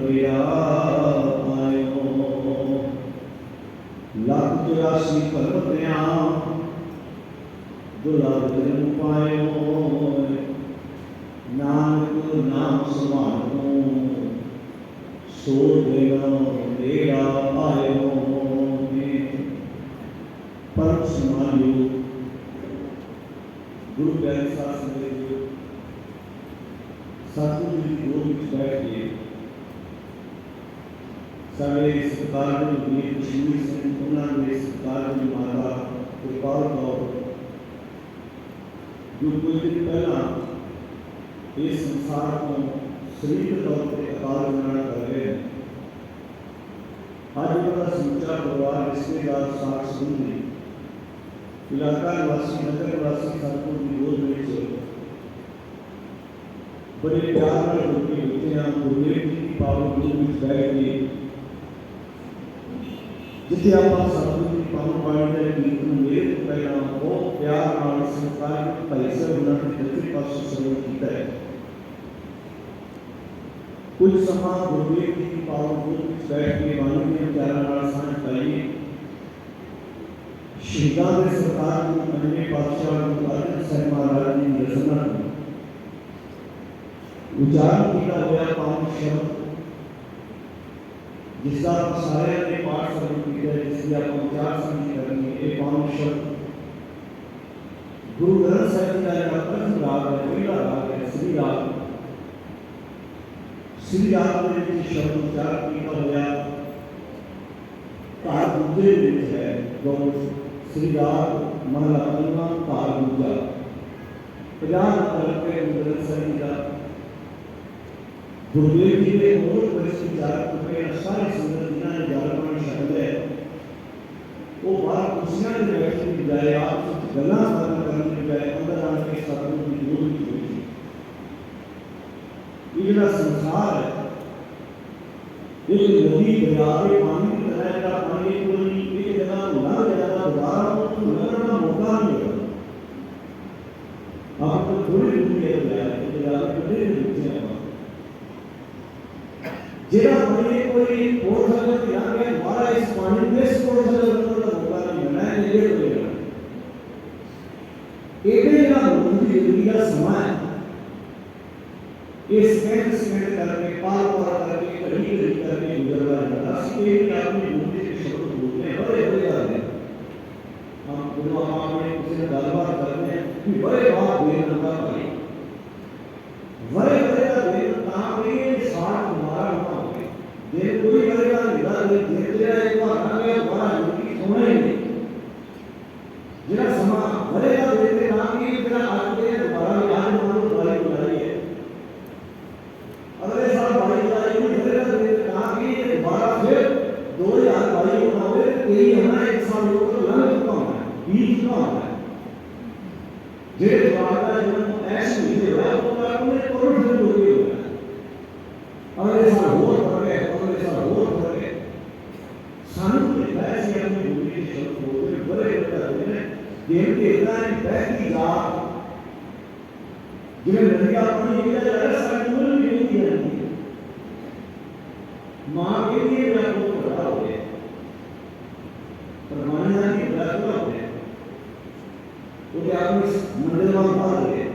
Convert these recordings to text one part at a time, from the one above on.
बगेरा आयो। लाख 84 कलपतियां दुलार जन्म पायो। नानक नाम संभालो सो देगा बगेरा आयो। परम सम्मानियो गुरु प्यारे साथ संगत सतगुरु जी की गोद में बैठ के सारे सत्कार वीर कश्मीर सिंह उन्होंने सत्कार माता कृपाल कौर जो कुछ दिन पहला इस संसार को शरीर तौर पर अकाल ग्रहण कर रहे हैं। आज उनका समूचा परिवार रिश्तेदार साथ संबंधी इलाका निवासी नगर निवासी सतगुरु की गोद में बड़े प्यार होते हैं। गुरुदेव जी की पावन गोद में बैठ के जिथे आप सतगुरु की पावन बाणी का कीर्तन मेरे तो पहला बहुत प्यार नाल संस्कार भाई साहब उन्होंने दक्षिण पासों श्रवण किया है। कुछ समा गुरुदेव जी की पावन गोद में बैठ के बाणी के विचारों नाल सांझ पाइए। शहीदां दे सरकार को पंजवें पातशाह गुरु अर्जन साहिब महाराज जी की रचना उच्चारण किया हुआ पावन शब्द जिसका सारे ने पाठ श्रवण किया, जिसकी आप उच्चार समझ करनी है। पावन शब्द गुरु ग्रंथ साहिब जी का प्रथम राग है, पहला राग है श्री राग। श्री राग में शब्द उच्चार किया हुआ तार दूसरे है जो श्री राग महला पंजवा तार दूजा 50 नंबर पे गुरु ग्रंथ साहिब जी का गुरुदेव जी ने मूल परिचार के सारे संगत जिन्होंने जागरण शब्द है वो बाहर कुर्सियां में बैठने की बजाय आप गल्ला करने की बजाय अंदर आने के सतगुरु की गोद में बैठी। ये जो संसार है एक नदी दरिया के पानी की तरह का पानी कोई एक जगह लग जाएगा दोबारा उसको लगने का मौका नहीं मिलेगा। आपको थोड़ी दूरी है जेड़ा पानी कोई और जगह पे आके हमारा इस पानी में से और जगह का मौका नहीं मिलना है। ये हो गया एक ना मुझे जिंदगी का समय इस सेकंड करके पार करके घड़ी करके गुजरना है। इसके लिए आपने मुझे शब्द बोलते हैं बड़े बड़े आते हैं। हम दोनों आपने किसी से गलबात करते हैं कि बड़े बात बेन का भाई बड़े बड़े का बेन कहां पे साथ हमारा होता है। ये कोई करेगा निगाह दे तेरा एक बार आ गया बड़ा जिंदगी सोना ही नहीं जरा समा बड़े का देते ना कि तेरा आगे दोबारा याद मानो भाई बुलाई है अगले साल भाई बुलाई नहीं बड़े का देते ना कि दोबारा फिर 2022 में होवे यही हमारा एक साल होकर लग चुका है बीत चुका है। जे द्वारा जन्म ऐसे हुए हो तो आपने करोड़ से हो गए अगले साल और बढ़ गए अगले साल और बढ़ गए सानू ऐसे अपनी जिंदगी से होते बड़े बड़े ने देव के इतना बहती जा जिन्हें नदियां पानी मिला जा रहा सारी उम्र भी नहीं दिया जाती मां के लिए मैं बहुत बड़ा हो गया पर माने जाती बड़ा हो गया तो क्या आप इस मंदिर में बाहर गए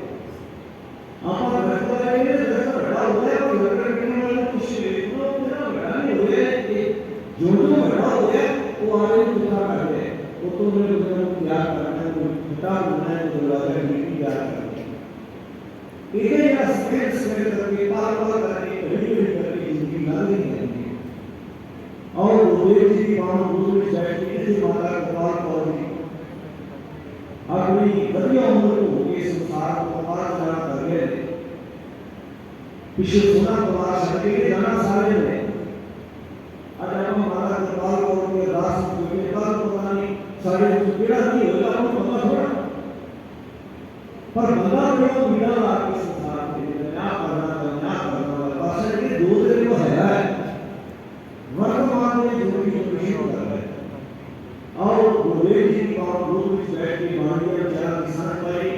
आप रखता है ये जैसा बड़ा हो गया और लड़के के लिए कुछ तो मेरा बड़ा नहीं हो गया कि जो बड़ा हो गया वो आगे दूसरा कर दे वो तो मेरे को याद करना है कोई किताब बनाना है तो लगा नीति याद करना है ये या स्पेस में करके बार करके घड़ी करके जिंदगी ना नहीं है। और गुरुदेव जी की पावन गोद में बैठ के इसी माता कृपाल कौर जी अपनी बढ़िया उम्र को ये संसार को पार जाना कर गए पिछले 16 प्रवास करके जाना सारे ने आज हम माता कृपाल कौर के दास के बाद पता नहीं सारे बेड़ा नहीं होगा हमको पता थोड़ा पर बंदा को बिना लाग के संसार में ना करना बस ये दो दिन को है वर्तमान में जो भी खुशी कर रहा है और गुरुदेव जी की पावन गोद में बैठ के वाणी और विचार की साथ पाई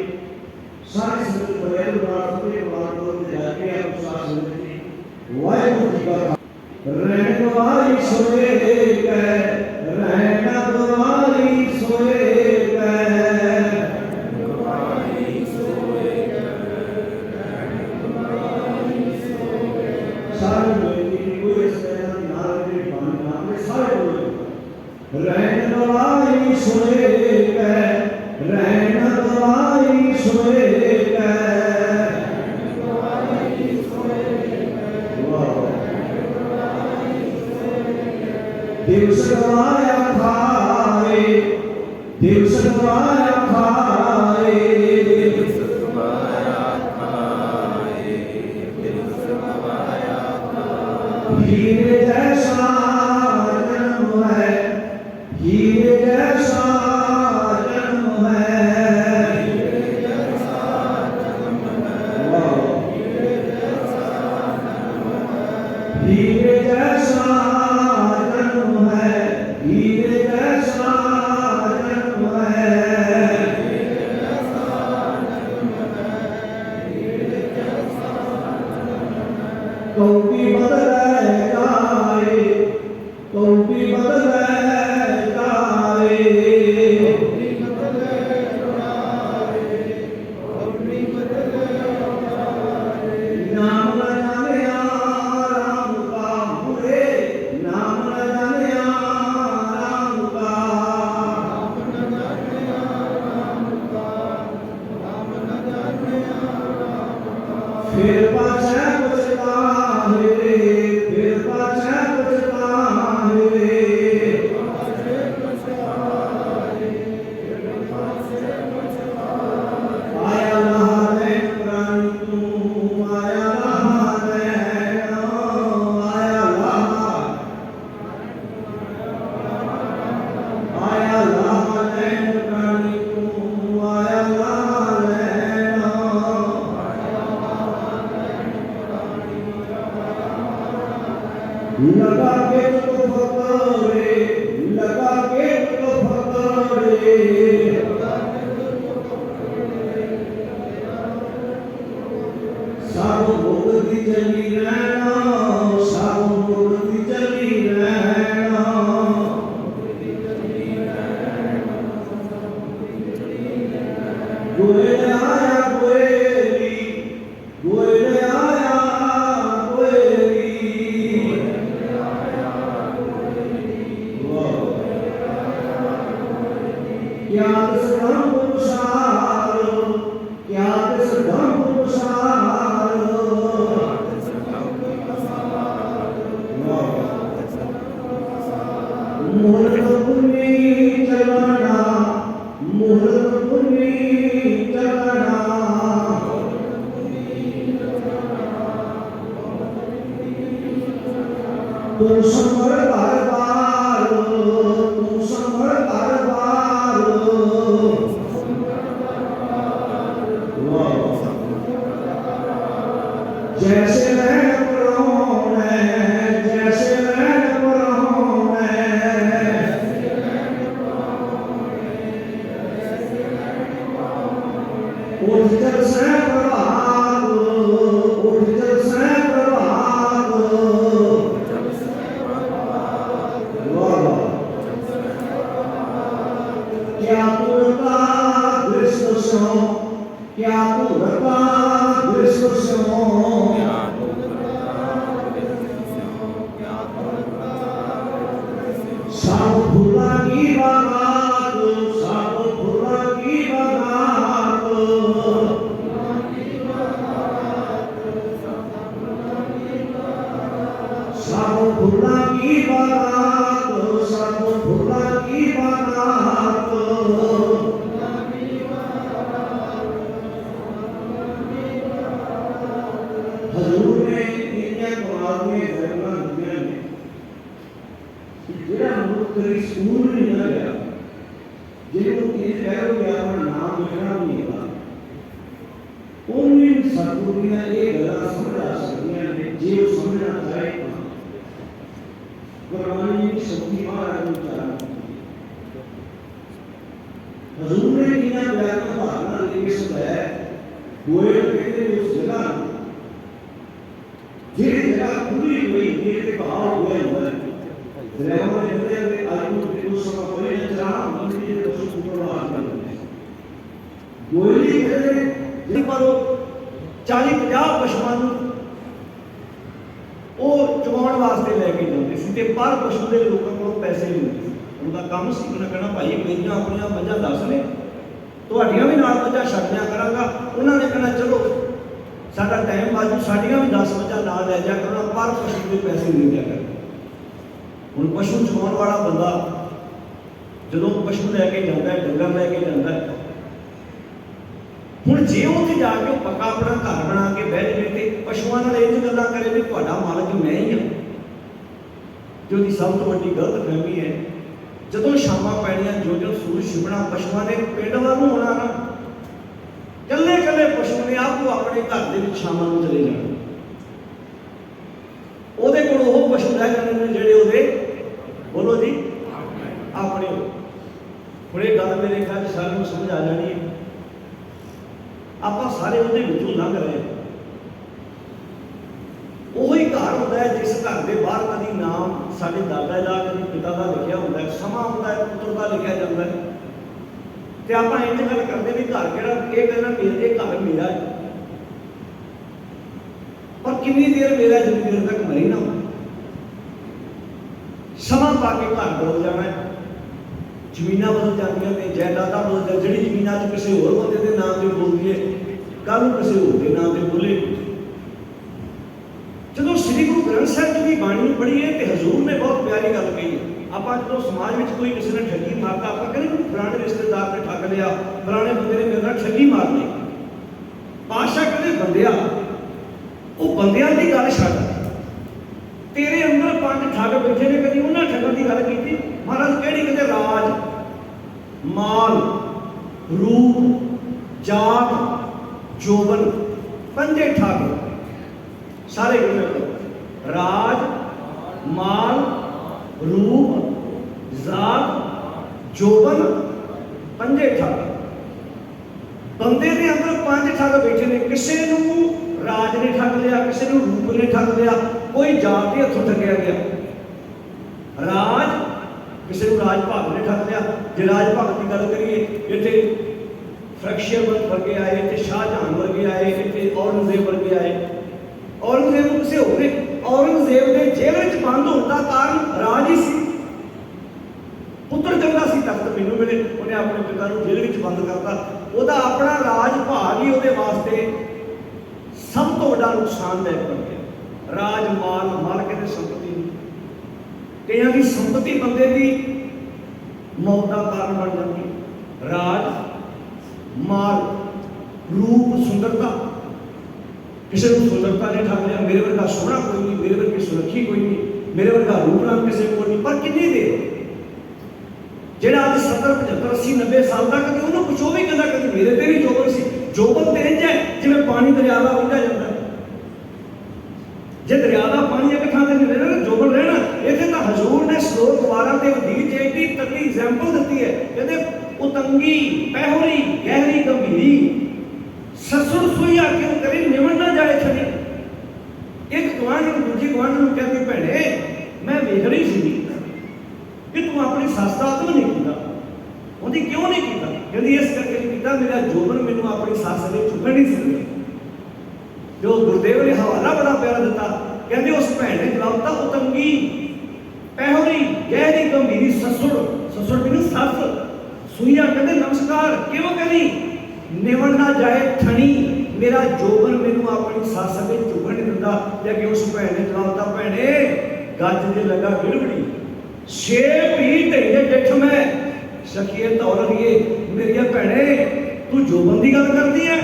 सारे संगत बड़े प्रार्थना के बाद को जाके आप साथ संगत वाहिगुरु जी का रहन गवाई सोए कै, रहन गवाई सोए कै, सारे बेटी कोई सेना नाल के पानी नाल सारे बोले रहन गवाई सोए कै, रहन गवाई सोए कै, दिवस गवाया खाए, दिवस गवाया खाए, हीरे जैसा जन्म है, हीरे जैसा जन्म है, हीरे जैसा जन्म है, हीरे जैसा जन्म है, कौटी बदले जाए, कौटी बदले जाए, नाम न जाने राम का बुरे, नाम न जाने राम का, फिर पाछे पछताए, फिर पाछे पछताए, आया लहाने प्राण तू, आया लहाने आया लहा, आया लहाने प्राण तू, आया लहाने लगा के तो फकरे, लगा के तो फकरे, सब मुक्ति चली रहना, सब मुक्ति चली रहना, गोयल आया गोयली, गोयल आया गोयली, क्या दस ब्रह्म पुरुषारो, क्या दस ब्रह्म पुरुषारो, मुहूर्त पुण्य चलना, मुहूर्त पुण्य चलना, तुम समर बार बार, तुम समर बार बार, जैसे नैन परहों है, जैसे नैन परहों है, उठ जल से प्रभात, उठ जल से प्रभात, क्या पूर्णता दृष्ट सो, क्या पूर्णता दृष्ट सो, सब फूला की बागात, सब फूला की बागात, सब फूला की बागात, सब फूला की बागात, हजूर ने इंडिया कुरान में जन्म दुनिया में जेड़ा मुल्क कभी स्कूल नहीं ना गया, जिन्होंने ये कहो कि अपना नाम लिखना नहीं होगा, उन्हें सतगुरु ने ये गला समझा सकती हैं, जो समझना चाहे कुरान की शक्ति महाराज उच्चारण हजूर ने इन्हें व्याकरण भावना लेके समझाया, गोए कहते उस जगह जिस जगह पूरी हुई ये भाव कोई नहीं कहते पर 40-50 पशुओं वो चुगाउण वास्ते लैके जाते थे, पर पशु के लोगों को पैसे नहीं मिलते। उनका काम सी उन्हें कहना भाई मेरिया अपनिया मझां दस ने, तुहाडियां भी नाल मझां छड्ड दिया करांगा। उन्होंने कहना चलो साडा टाइम बाजू साडियां भी 10 मझां नाल लै जा करो, पर पशु के पैसे नहीं दिया कर। हुण पशु चुगाउण वाला बंदा जदों पशु लैके जाता है, डंगर लैके जाता है, हुण जे उत्थे जाके पक्का अपना घर बना के बह जाए तो पशुओं नाल इंज गल्लां करे भी तुहाडा मालक मैं ही हाँ, जो कि सब तो वड्डी गलत फहमी है। जदों शामां पैणियां जो सूरज छिपना पशुओं ने पिंड वाल नूं आउणा ना, कल्ले कल्ले पशु ने आपको अपने घर दे विच शामां नूं चले जाना, ਉਹਦੇ ਕੋਲ ਉਹ ਪਸ਼ੂ ਰਹਿ ਜਾਂਦੇ ਨੇ ਜਿਹੜੇ ਉਹਦੇ ਬੋਲੋ ਜੀ ਆਪਣੇ। ਹੁਣ ਇਹ ਗੱਲ ਮੇਰੇ ਖਿਆਲ ਸਾਰਿਆਂ ਨੂੰ ਸਮਝ ਆ ਜਾਣੀ ਹੈ। ਆਪਾਂ ਸਾਰੇ ਉਹਦੇ ਵਿੱਚੋਂ ਲੰਘ ਰਹੇ ਹਾਂ। ਉਹੀ ਘਰ ਹੁੰਦਾ ਹੈ ਜਿਸ ਘਰ ਦੇ ਬਾਹਰ ਕਦੀ ਨਾਮ ਸਾਡੇ ਦਾਦਾ ਦਾ ਕਦੀ ਪਿਤਾ ਦਾ ਲਿਖਿਆ ਹੁੰਦਾ ਹੈ, ਸਮਾਂ ਹੁੰਦਾ ਹੈ ਪੁੱਤਰ ਦਾ ਲਿਖਿਆ ਜਾਂਦਾ ਹੈ, ਤੇ ਆਪਾਂ ਇੰਝ ਗੱਲ ਕਰਦੇ ਵੀ ਘਰ ਕਿਹੜਾ, ਇਹ ਕਹਿੰਦਾ ਮੇਰੇ ਘਰ ਮੇਰਾ ਹੈ, पर कितनी देर मेरा जितनी देर तक मरी ना हो। समा पा के घर बदल जाना है, जमीन बदल जाती ने, जायदादा बदल जा, जी जमीन अच किसी होर बंदे के नाम से बोलती है कल किसी होर के नाम से बोले। जो श्री गुरु ग्रंथ साहिब जी की बाणी पढ़ी है तो हजूर ने बहुत प्यारी गल कही है। आप जो समाज में कोई किसी ने ठगी मारता, आप कहते फलाने रिश्तेदार ने ठग लिया, फलाने बंदे ने मेरे नाल ठगी मार ली। पातशाह कहते बंदिया वो बंदियां की गल छड्ड, तेरे अंदर 5 ठग बैठे ने, कभी उन्होंने ठगन की गल की? महाराज कहड़ी कहते राज माल रूप जात जोबन 5 ठग सारे राज माल रूप जात जोबन 5 ठग। बंदे के अंदर 5 ठग बैठे ने, किसी नूं राज ने ठग लिया, किसी को रूप ने ठग लिया, कोई जात के हथों ठगया गया। राज किसी को राज भाग ने ठग लिया। जो राज भाग की गल करिए, इतने फ्रैक्शन वर्गे आए, इतने शाहजहान वर्गे आए, इतने औरंगजेब वर्गे आए। औरंगजेब किसी होरे, औरंगजेब ने जेल में बंद होने का कारण राज ही सी। पुत्र चंगा सी तख्त मैनू मिले, उन्हें अपने पिता को जेल में बंद करता, वह अपना राज भाग ही वो वास्ते सब तो बड़ा नुकसानदायक बन गया। राज माल माल कहते संपत्ति, कई की संपत्ति बंदे की मौत का कारण बन जाती। राज माल रूप सुंदरता, किसी को सुंदरता ने ठग लिया, मेरे वर्गा सोहना कोई नहीं, मेरे वर्गी सुरखी कोई नहीं, मेरे वर्गा रूप रंग किसी को नहीं। पर कितनी देर जेड़ा आज 70 75 80 90 साल तक कभी उन्होंने कुछ भी कहता, कभी मेरे ते भी जोबन सी। जोबन तो इंज है जिवें पानी दरिया का वंधा जाता है, जे दरिया का पानी एक थां ते नहीं रहना, जोबन रहना। इत्थे तां हजूर ने श्लोक 12 ते वधीक एडी तगड़ी एग्जाम्पल दी है, कहते उतंगी पहरी गहरी गंभीरी ससुर सुइया क्यों करे निवण ना जाए छड़ी। एक गवांढ दूजी गवांढ नूं कहती भैणे मैं वेख रही सी कि तू अपनी सस का आत्म नहीं किया, उन्हें क्यों नहीं किया? कहती इस करके नहीं किया, मेरा जोबन मैनू अपनी सस ने चुकन नहीं सकते। जो गुरुदेव ने हवाला बड़ा प्यारा दिता, कहते उस भैन ने जवाब दिता उतंगी पहरी गहरी गंभीरी ससुर, ससुर मैनू सस सुइया कहते नमस्कार क्यों करी निवण ना जाए ठणी, मेरा जोबन मैनू अपनी सस ने चुकन नहीं दिता। जबकि उस भैन ने जवाब दिता भैने गज जे लगा गिड़बड़ी शेप ही तेरे जेठ में सखिए तौर लिए मेरिया भैने तू जोबन की गल करती है।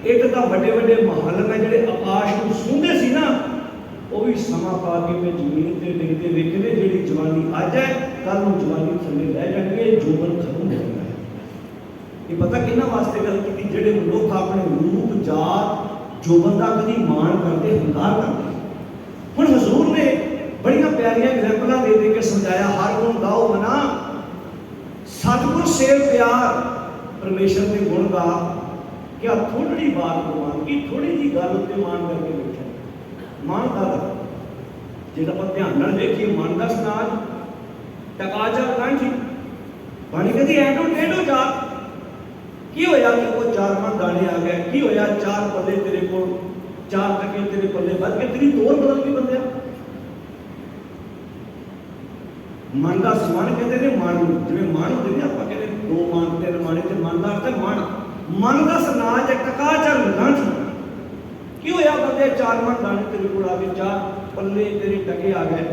एक तो बड़े बड़े महल में जोड़े आकाश को सूंघते सी ना, वो भी समा पा के मैं जमीन से डिगते वेखने जी जवानी अज है कल जवानी थले रह जाएगी, जोबन खत्म हो जाना है। ये पता कि वास्ते गल की जोड़े मनुख अपने रूप जात जोबन का कभी मान करते हंकार करते। हुण हजूर ने बड़िया प्यारियां एग्जाम्पल दे के समझाया, हर गुण गाओ मना सतगुर सेव प्यार परमेश्वर के गुण गा। क्या थोड़ी बात को मान की, थोड़ी जी गल उत्ते मान करके बैठा मान कर जो आप ध्यान नाल देखिए मन का सनाज टका चल कांठी पानी कहती एडो टेढ़ो जा की होया तेरे को 4 मन दाने आ गए, की होया 4 पल्ले तेरे को 4 टके तेरे पल्ले बढ़ के तेरी तोड़ बदल गई बंदे। मन का समान कहते हैं मन, जिवें मन होंदे ने आपां कहते 2 मन 3 मन ते मन का अर्थ है मन का सनाज टका चल गंठ। की होया बंदे 4 मन दाने तेरे को आ गए, 4 पल्ले तेरे टके आ गए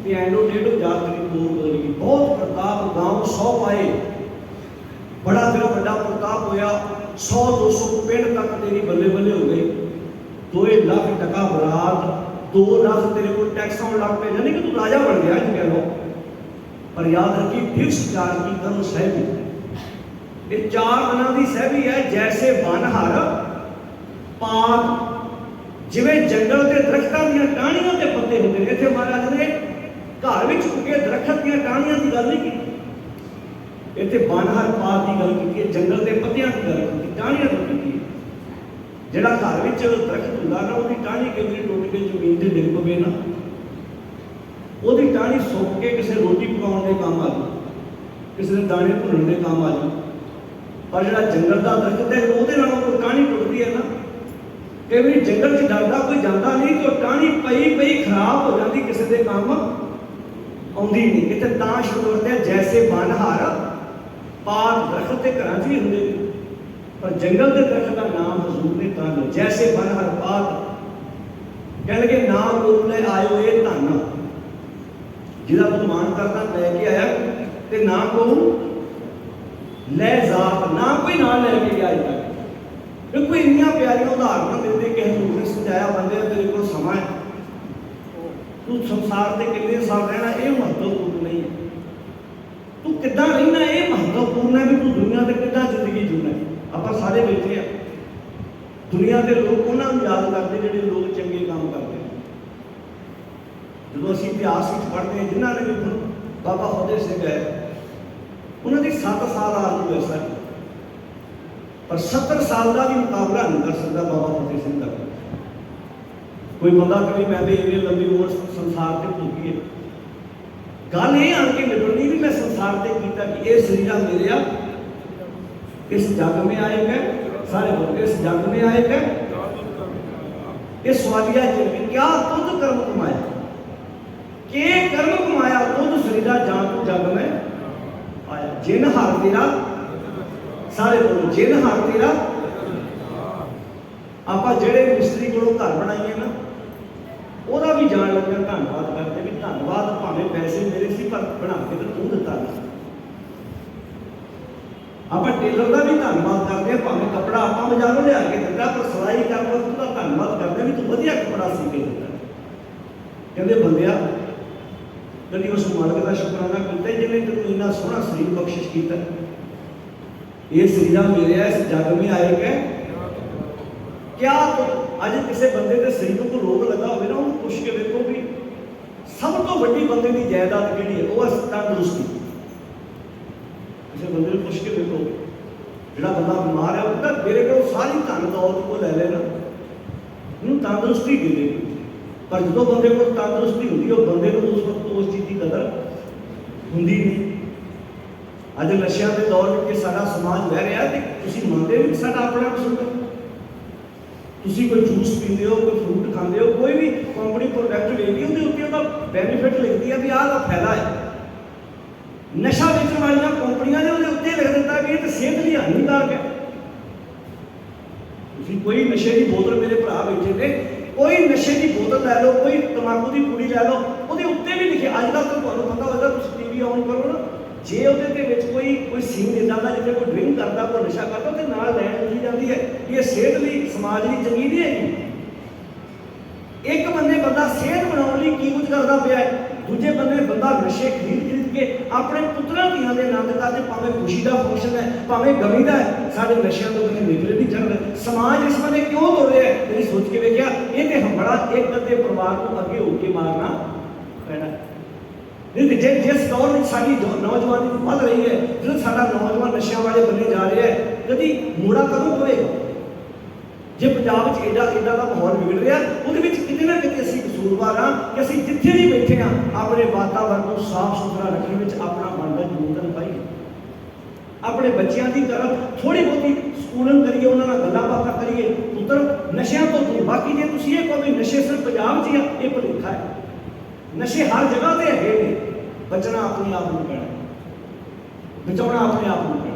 ते एंडो डेढ़ो जा तेरी तोड़ बदल गई। बहुत प्रताप गांव 100 पाए, बड़ा तेरा बड़ा प्रताप होया, 100-200 पिंड तक तेरी बल्ले बल्ले हो गई। 2 लाख टका बरात, 2 लाख तेरे को टैक्स आने लग पे, यानी कि तू राजा बन गया जी कह लो। पर याद रखी फिक्स चार की करो सहबी, ये 4 दिनों की सहबी है। जैसे बनहर पात, जिवें जंगल के दरख्तां दी टाहनियां ते पत्ते होंदे ने, इत्थे महाराज ने घर विच उगे दरख्त दी टाहनियां की गल नहीं की, इतने बनहर पात की गल की, जंगल के पत्तियां की गल की, टाहनियां तो की। जिहड़ा घर विच दरख्त हुंदा ना, उसकी टाहनी कई बार टुट के जमीन ते डिग पवे ना, उसकी टाहनी सुक के किसी रोटी पकाउण दे काम आ जाए, किसी ने दाने भुनण दे काम आ जाए। पर जिहड़ा जंगल का दरख्त है, ਉਹਦੇ नालों कोई टाहनी टुटदी है ना, कई बार जंगल च डरदा कोई जाता नहीं, तो टाहनी पई पई खराब हो जाती, किसी के काम आउंदी नहीं। इत्थे तां शुरू होते हैं जैसे बनहर पात, दरख्त के घर च भी होंगे, पर जंगल के दरख्त का नाम हजूर ने तां जैसे बनहर पात। कह लगे नाम गुरु ने आयो ये धन, जिहदा तू मान करदा लैके आया, ते ना को लै जात, ना कोई ना लैके गया अज तक। देखो इन्नियां प्यारियां उदाहरण देते कि हजूर ने समझाया बंदे तेरे को समा है, तू संसार से कितने साल रहना ये महत्वपूर्ण नहीं है, तू कितना रहना ये महत्वपूर्ण है, भी तू दुनिया से कितना जिंदगी जीना है। आप सारे बैठे हैं, दुनिया के लोग उन्होंने याद करते जो लोग चंगे काम करते हैं। जो असीं इतिहास पढ़ते हैं, जिन्होंने भी बाबा फतेह सिंह है, उन्होंने 7 साल आजू है सर, पर 70 साल का भी मुकाबला नहीं कर सकता बाबा फतेह सिंह का कोई बंदा। कभी मैं इन्नी लंबी उम्र संसार से भोगी है, गल ये आन के निबड़नी भी मैं संसार से किया कि ये शरीर मेरे इस जग में आएगा, सारे बोल इस जग में आएगा, इस सवालिया जिंदगी क्या तुझ कर्म कमाया, के कर्म कमाया तुझ शरीरा जान तू जग में आया। जिन हार तेरा, सारे बोलो जिन हार तेरा। आप जेड़े मिस्त्री को घर बनाइए ना, ਉਹਦਾ भी जान लगे धन्यवाद करते भी धन्यवाद, भावें पैसे मेरे से पर बना के तो तू दिता। आप टेलर का भी धन्यवाद करते हैं, भावें कपड़ा आप बाजारों लिया के दिता, पर सिलाई करने वक्त का धन्यवाद करते भी तू वधिया कपड़ा सी के दिता। कहते बंदिया कभी उस मालक का शुकराना किया जिन्हें तेन इन्ना सोहना शरीर बख्शिश किया। ये शरीर मेरे इस जग में आएगा क्या, तो अज किसी बंदे के शरीर को रोग लगा हो ना, उन्हें पुछ के देखो भी सब तो वड्डी बंदे की जायदाद किहड़ी है, वो तंदुरुस्ती। किसी बंदे को पुछ के देखो, जिहड़ा बंदा बीमार है वो मेरे को सारी धन दौलत को लै लेना, उन्होंने तंदुरुस्ती दे दे। पर जो बंदे को तंदुरुस्ती होती है, बंदे को उस वक्त उस चीज़ की कदर होंदी नहीं। अज नशिया के दौर में सारा समाज बह रहा है, तो तुसीं मनदे नहीं साडा अपना कसूर है। तुसीं कोई जूस पीते हो, कोई फ्रूट खाते हो, कोई भी कंपनी प्रोडक्ट लेती हो, उसका बेनीफिट लिखती है भी आह फायदा है। नशा बेचने वाली कंपनियां ने उत्ते लिख दिता भी ये तो सेहत लिए हानिकारक है। तुसीं कोई नशे की बोतल, मेरे भरा बैठे ने, कोई नशे की बोतल लै लो, कोई तंबाकू की पूड़ी लै लो, वो उत्ते भी लिखे। अजकल तो तुहानूं पता होगा, तुसीं टीवी ऑन करो ना, जे वो कोई सीन इदा का जिसे कोई ड्रिंक करता, कोई नशा करता, तो नाल लैन लिखी जाती है ये सेहत लिए समाज लिए चंगी नहीं है। एक बंदे बंदा सेहत बनाने की कुछ करता पाया है, दूजे बंदे बंदा नशे खरीद के अपने पुत्रों धियां दे आनंद करते, भावें खुशी का फंक्शन है, भावें गमी का है, साढ़े नशिया तो कहीं निकले नहीं चढ़ रहे। समाज इस बंदे क्यों दौड़ रहा है, मेरी सोच के वेख्या, ये तो हमला एक अद्धे परिवार को अगे होकर मारना पैना। जिस दौर में साड़ी नौजवानी बढ़ रही है, जो साडा नौजवान नशा वाले बने जा रहे हैं, कभी मूड़ा कदों होएगा? जे पंजाब एडा एडा का माहौल बिगड़ रहा, वो कितने ना कितने असीं कसूरवार हाँ कि असीं जिथे भी बैठे हाँ अपने वातावरण को साफ सुथरा रखने में अपना बनता योगदान पाइए। ਆਪਣੇ ਬੱਚਿਆਂ ਦੀ ਤਰਫ ਥੋੜੀ ਬਹੁਤੀ ਸਕੂਲਿੰਗ ਕਰੀਏ, ਉਹਨਾਂ ਨਾਲ ਗੱਲਾਂ ਬਾਤਾਂ ਕਰੀਏ, ਪੁੱਤਰ ਨਸ਼ਿਆਂ ਤੋਂ ਦੂਰ। ਬਾਕੀ ਜੇ ਤੁਸੀਂ ਇਹ ਕਹੋ ਵੀ ਨਸ਼ੇ ਸਿਰਫ ਪੰਜਾਬ 'ਚ ਹੀ ਆ, ਇਹ ਭੁਲੇਖਾ ਹੈ। ਨਸ਼ੇ ਹਰ ਜਗ੍ਹਾ ਤੇ ਹੈਗੇ ਨੇ। ਬਚਣਾ ਆਪਣੇ ਆਪ ਨੂੰ ਪੈਣਾ, ਬਚਾਉਣਾ ਆਪਣੇ ਆਪ ਨੂੰ ਪੈਣਾ।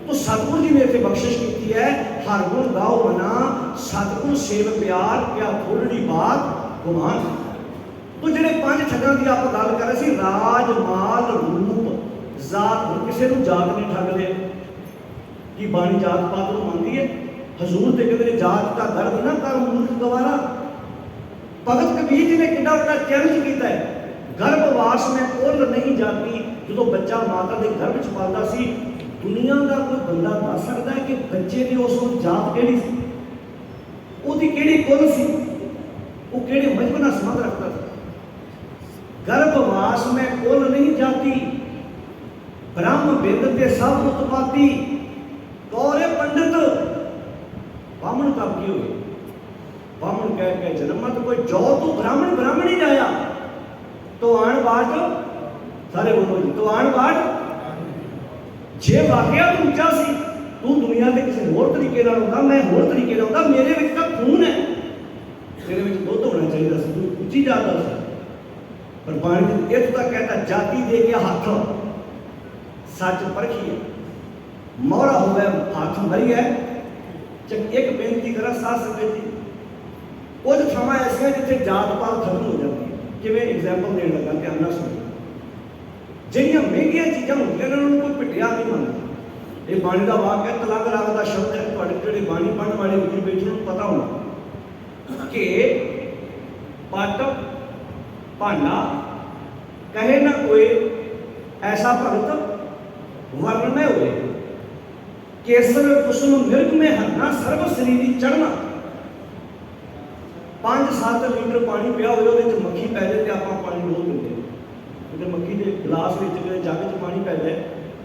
तो सतगुरु जी ने इतने बख्शिश की है, हर गुण गाओ मना, सतगुरु सेव प्यार, क्या थोड़ी बात गुमान। तो ਜਿਹੜੇ ਪੰਜ ਠੱਗਾਂ ਦੀ ਆਪਾਂ ਗੱਲ ਕਰ ਰਹੇ ਸੀ, ਰਾਜ ਮਾਲ ਰੂਪ ਜ਼ਾਤ। ਕਿਸੇ ਨੂੰ ਜਾਤ ਨਹੀਂ ਠੱਗਦੇ ਕਿ ਬਾਣੀ ਜਾਤ ਪਾਤ ਨੂੰ ਮੰਨਦੀ ਹੈ। ਹਜ਼ੂਰ ਤੇ ਕਹਿੰਦੇ ਨੇ ਜਾਤ ਦਾ ਗਰਭ ਨਾ ਕਰ ਮੂਰਖ ਗਵਾਰਾ। ਭਗਤ ਕਬੀਰ ਜੀ ਨੇ ਕਿੰਨਾ ਵੱਡਾ ਚੈਲੰਜ ਕੀਤਾ ਹੈ, ਗਰਭਵਾਸ ਮੈਂ ਕੁੱਲ ਨਹੀਂ ਜਾਤੀ। ਜਦੋਂ ਬੱਚਾ ਮਾਤਾ ਦੇ ਗਰਭ ਚ ਪਲਦਾ ਸੀ, ਦੁਨੀਆ ਦਾ ਕੋਈ ਬੰਦਾ ਦੱਸ ਸਕਦਾ ਹੈ ਕਿ ਬੱਚੇ ਦੀ ਉਸ ਨੂੰ ਜਾਤ ਕਿਹੜੀ ਸੀ, ਉਹਦੀ ਕਿਹੜੀ ਕੁੱਲ ਸੀ, ਉਹ ਕਿਹੜੇ ਮਜ਼ਹਬ ਨਾਲ ਸੰਬੰਧ ਰੱਖਦਾ ਸੀ। ਗਰਭਵਾਸ ਮੈਂ ਕੁੱਲ ਨਹੀਂ ਜਾਤੀ, ਬ੍ਰਹਮ ਬਿੰਦ ਤੇ ਸਭ ਉਤਪਾਤੀ। ਕੌਰੇ ਪੰਡਿਤ ਬਾਹਮਣ ਕਬ ਕੀ ਹੋਏ, ਬਾਹਮਣ ਕਹਿ ਕੇ ਜਨਮ ਮਤ ਕੋਈ ਜੋ ਤੂੰ ਬ੍ਰਾਹਮਣ ਬ੍ਰਾਹਮਣ ਹੀ ਜਾਇਆ। तो आण बाट सारे बोलो जी, तो आण बाट जे वाकया तू ऊंचा सी, तू दुनिया के किसी होर तरीके नाल होंदा, मैं होर तरीके नाल होंदा। मेरे विच तां खून है, तेरे विच दुध होना चाहिए सी, तू ऊंची जाता सी। पर बाणी इत्थों तक कहता जाति दे के हाथ सच परखिए, मोहरा हो गया हाथ मरी है। जब एक बेनती करा साथ संगत जी, कुछ थावां ऐसियां जिथे जात पात खत्म हो जाती है। जिवें एग्जाम्पल देने लगा, ध्यान नाल सुनो। ਜਿਹੜੀਆਂ ਮਹਿੰਗੀਆਂ ਚੀਜ਼ਾਂ ਹੁੰਦੀਆਂ ਨੇ, ਉਹਨਾਂ ਨੂੰ ਕੋਈ ਪਿੱਟਿਆ ਨਹੀਂ ਮੰਨਦਾ। ਇਹ ਬਾਣੀ ਦਾ ਵਾਕ ਹੈ, ਤਲੰਗ ਰਾਗ ਦਾ ਸ਼ਬਦ ਹੈ। ਤੁਹਾਡੇ ਜਿਹੜੇ ਬਾਣੀ ਪੜ੍ਹਨ ਵਾਲੇ ਵੀਰ ਬੈਠੇ ਨੂੰ ਪਤਾ ਹੋਣਾ ਕਿ ਪੱਟ ਭਾਂਡਾ ਕਹੇ ਨਾ ਕੋਈ ਐਸਾ ਭਗਤ ਵਰਨ में ਹੋਏ। ਕੇਸਰ ਕੁਸਮ ਮਿਰਗ में हरना, सर्व शरीरी चढ़ना। 5-7 ਲੀਟਰ ਪਾਣੀ ਪਿਆ ਹੋਵੇ, ਉਹਦੇ ਵਿੱਚ ਮੱਖੀ ਪੈ ਜਾਏ ਤੇ ਆਪਾਂ ਪਾਣੀ ਡੋਲ ਦਿੰਦੇ ਹਾਂ। ਉਹਦੇ ਮੱਖੀ ਦੇ ਗਲਾਸ ਵਿੱਚ ਜਿਹੜੇ ਜੱਗ 'ਚ ਪਾਣੀ ਪੈ ਜਾਏ,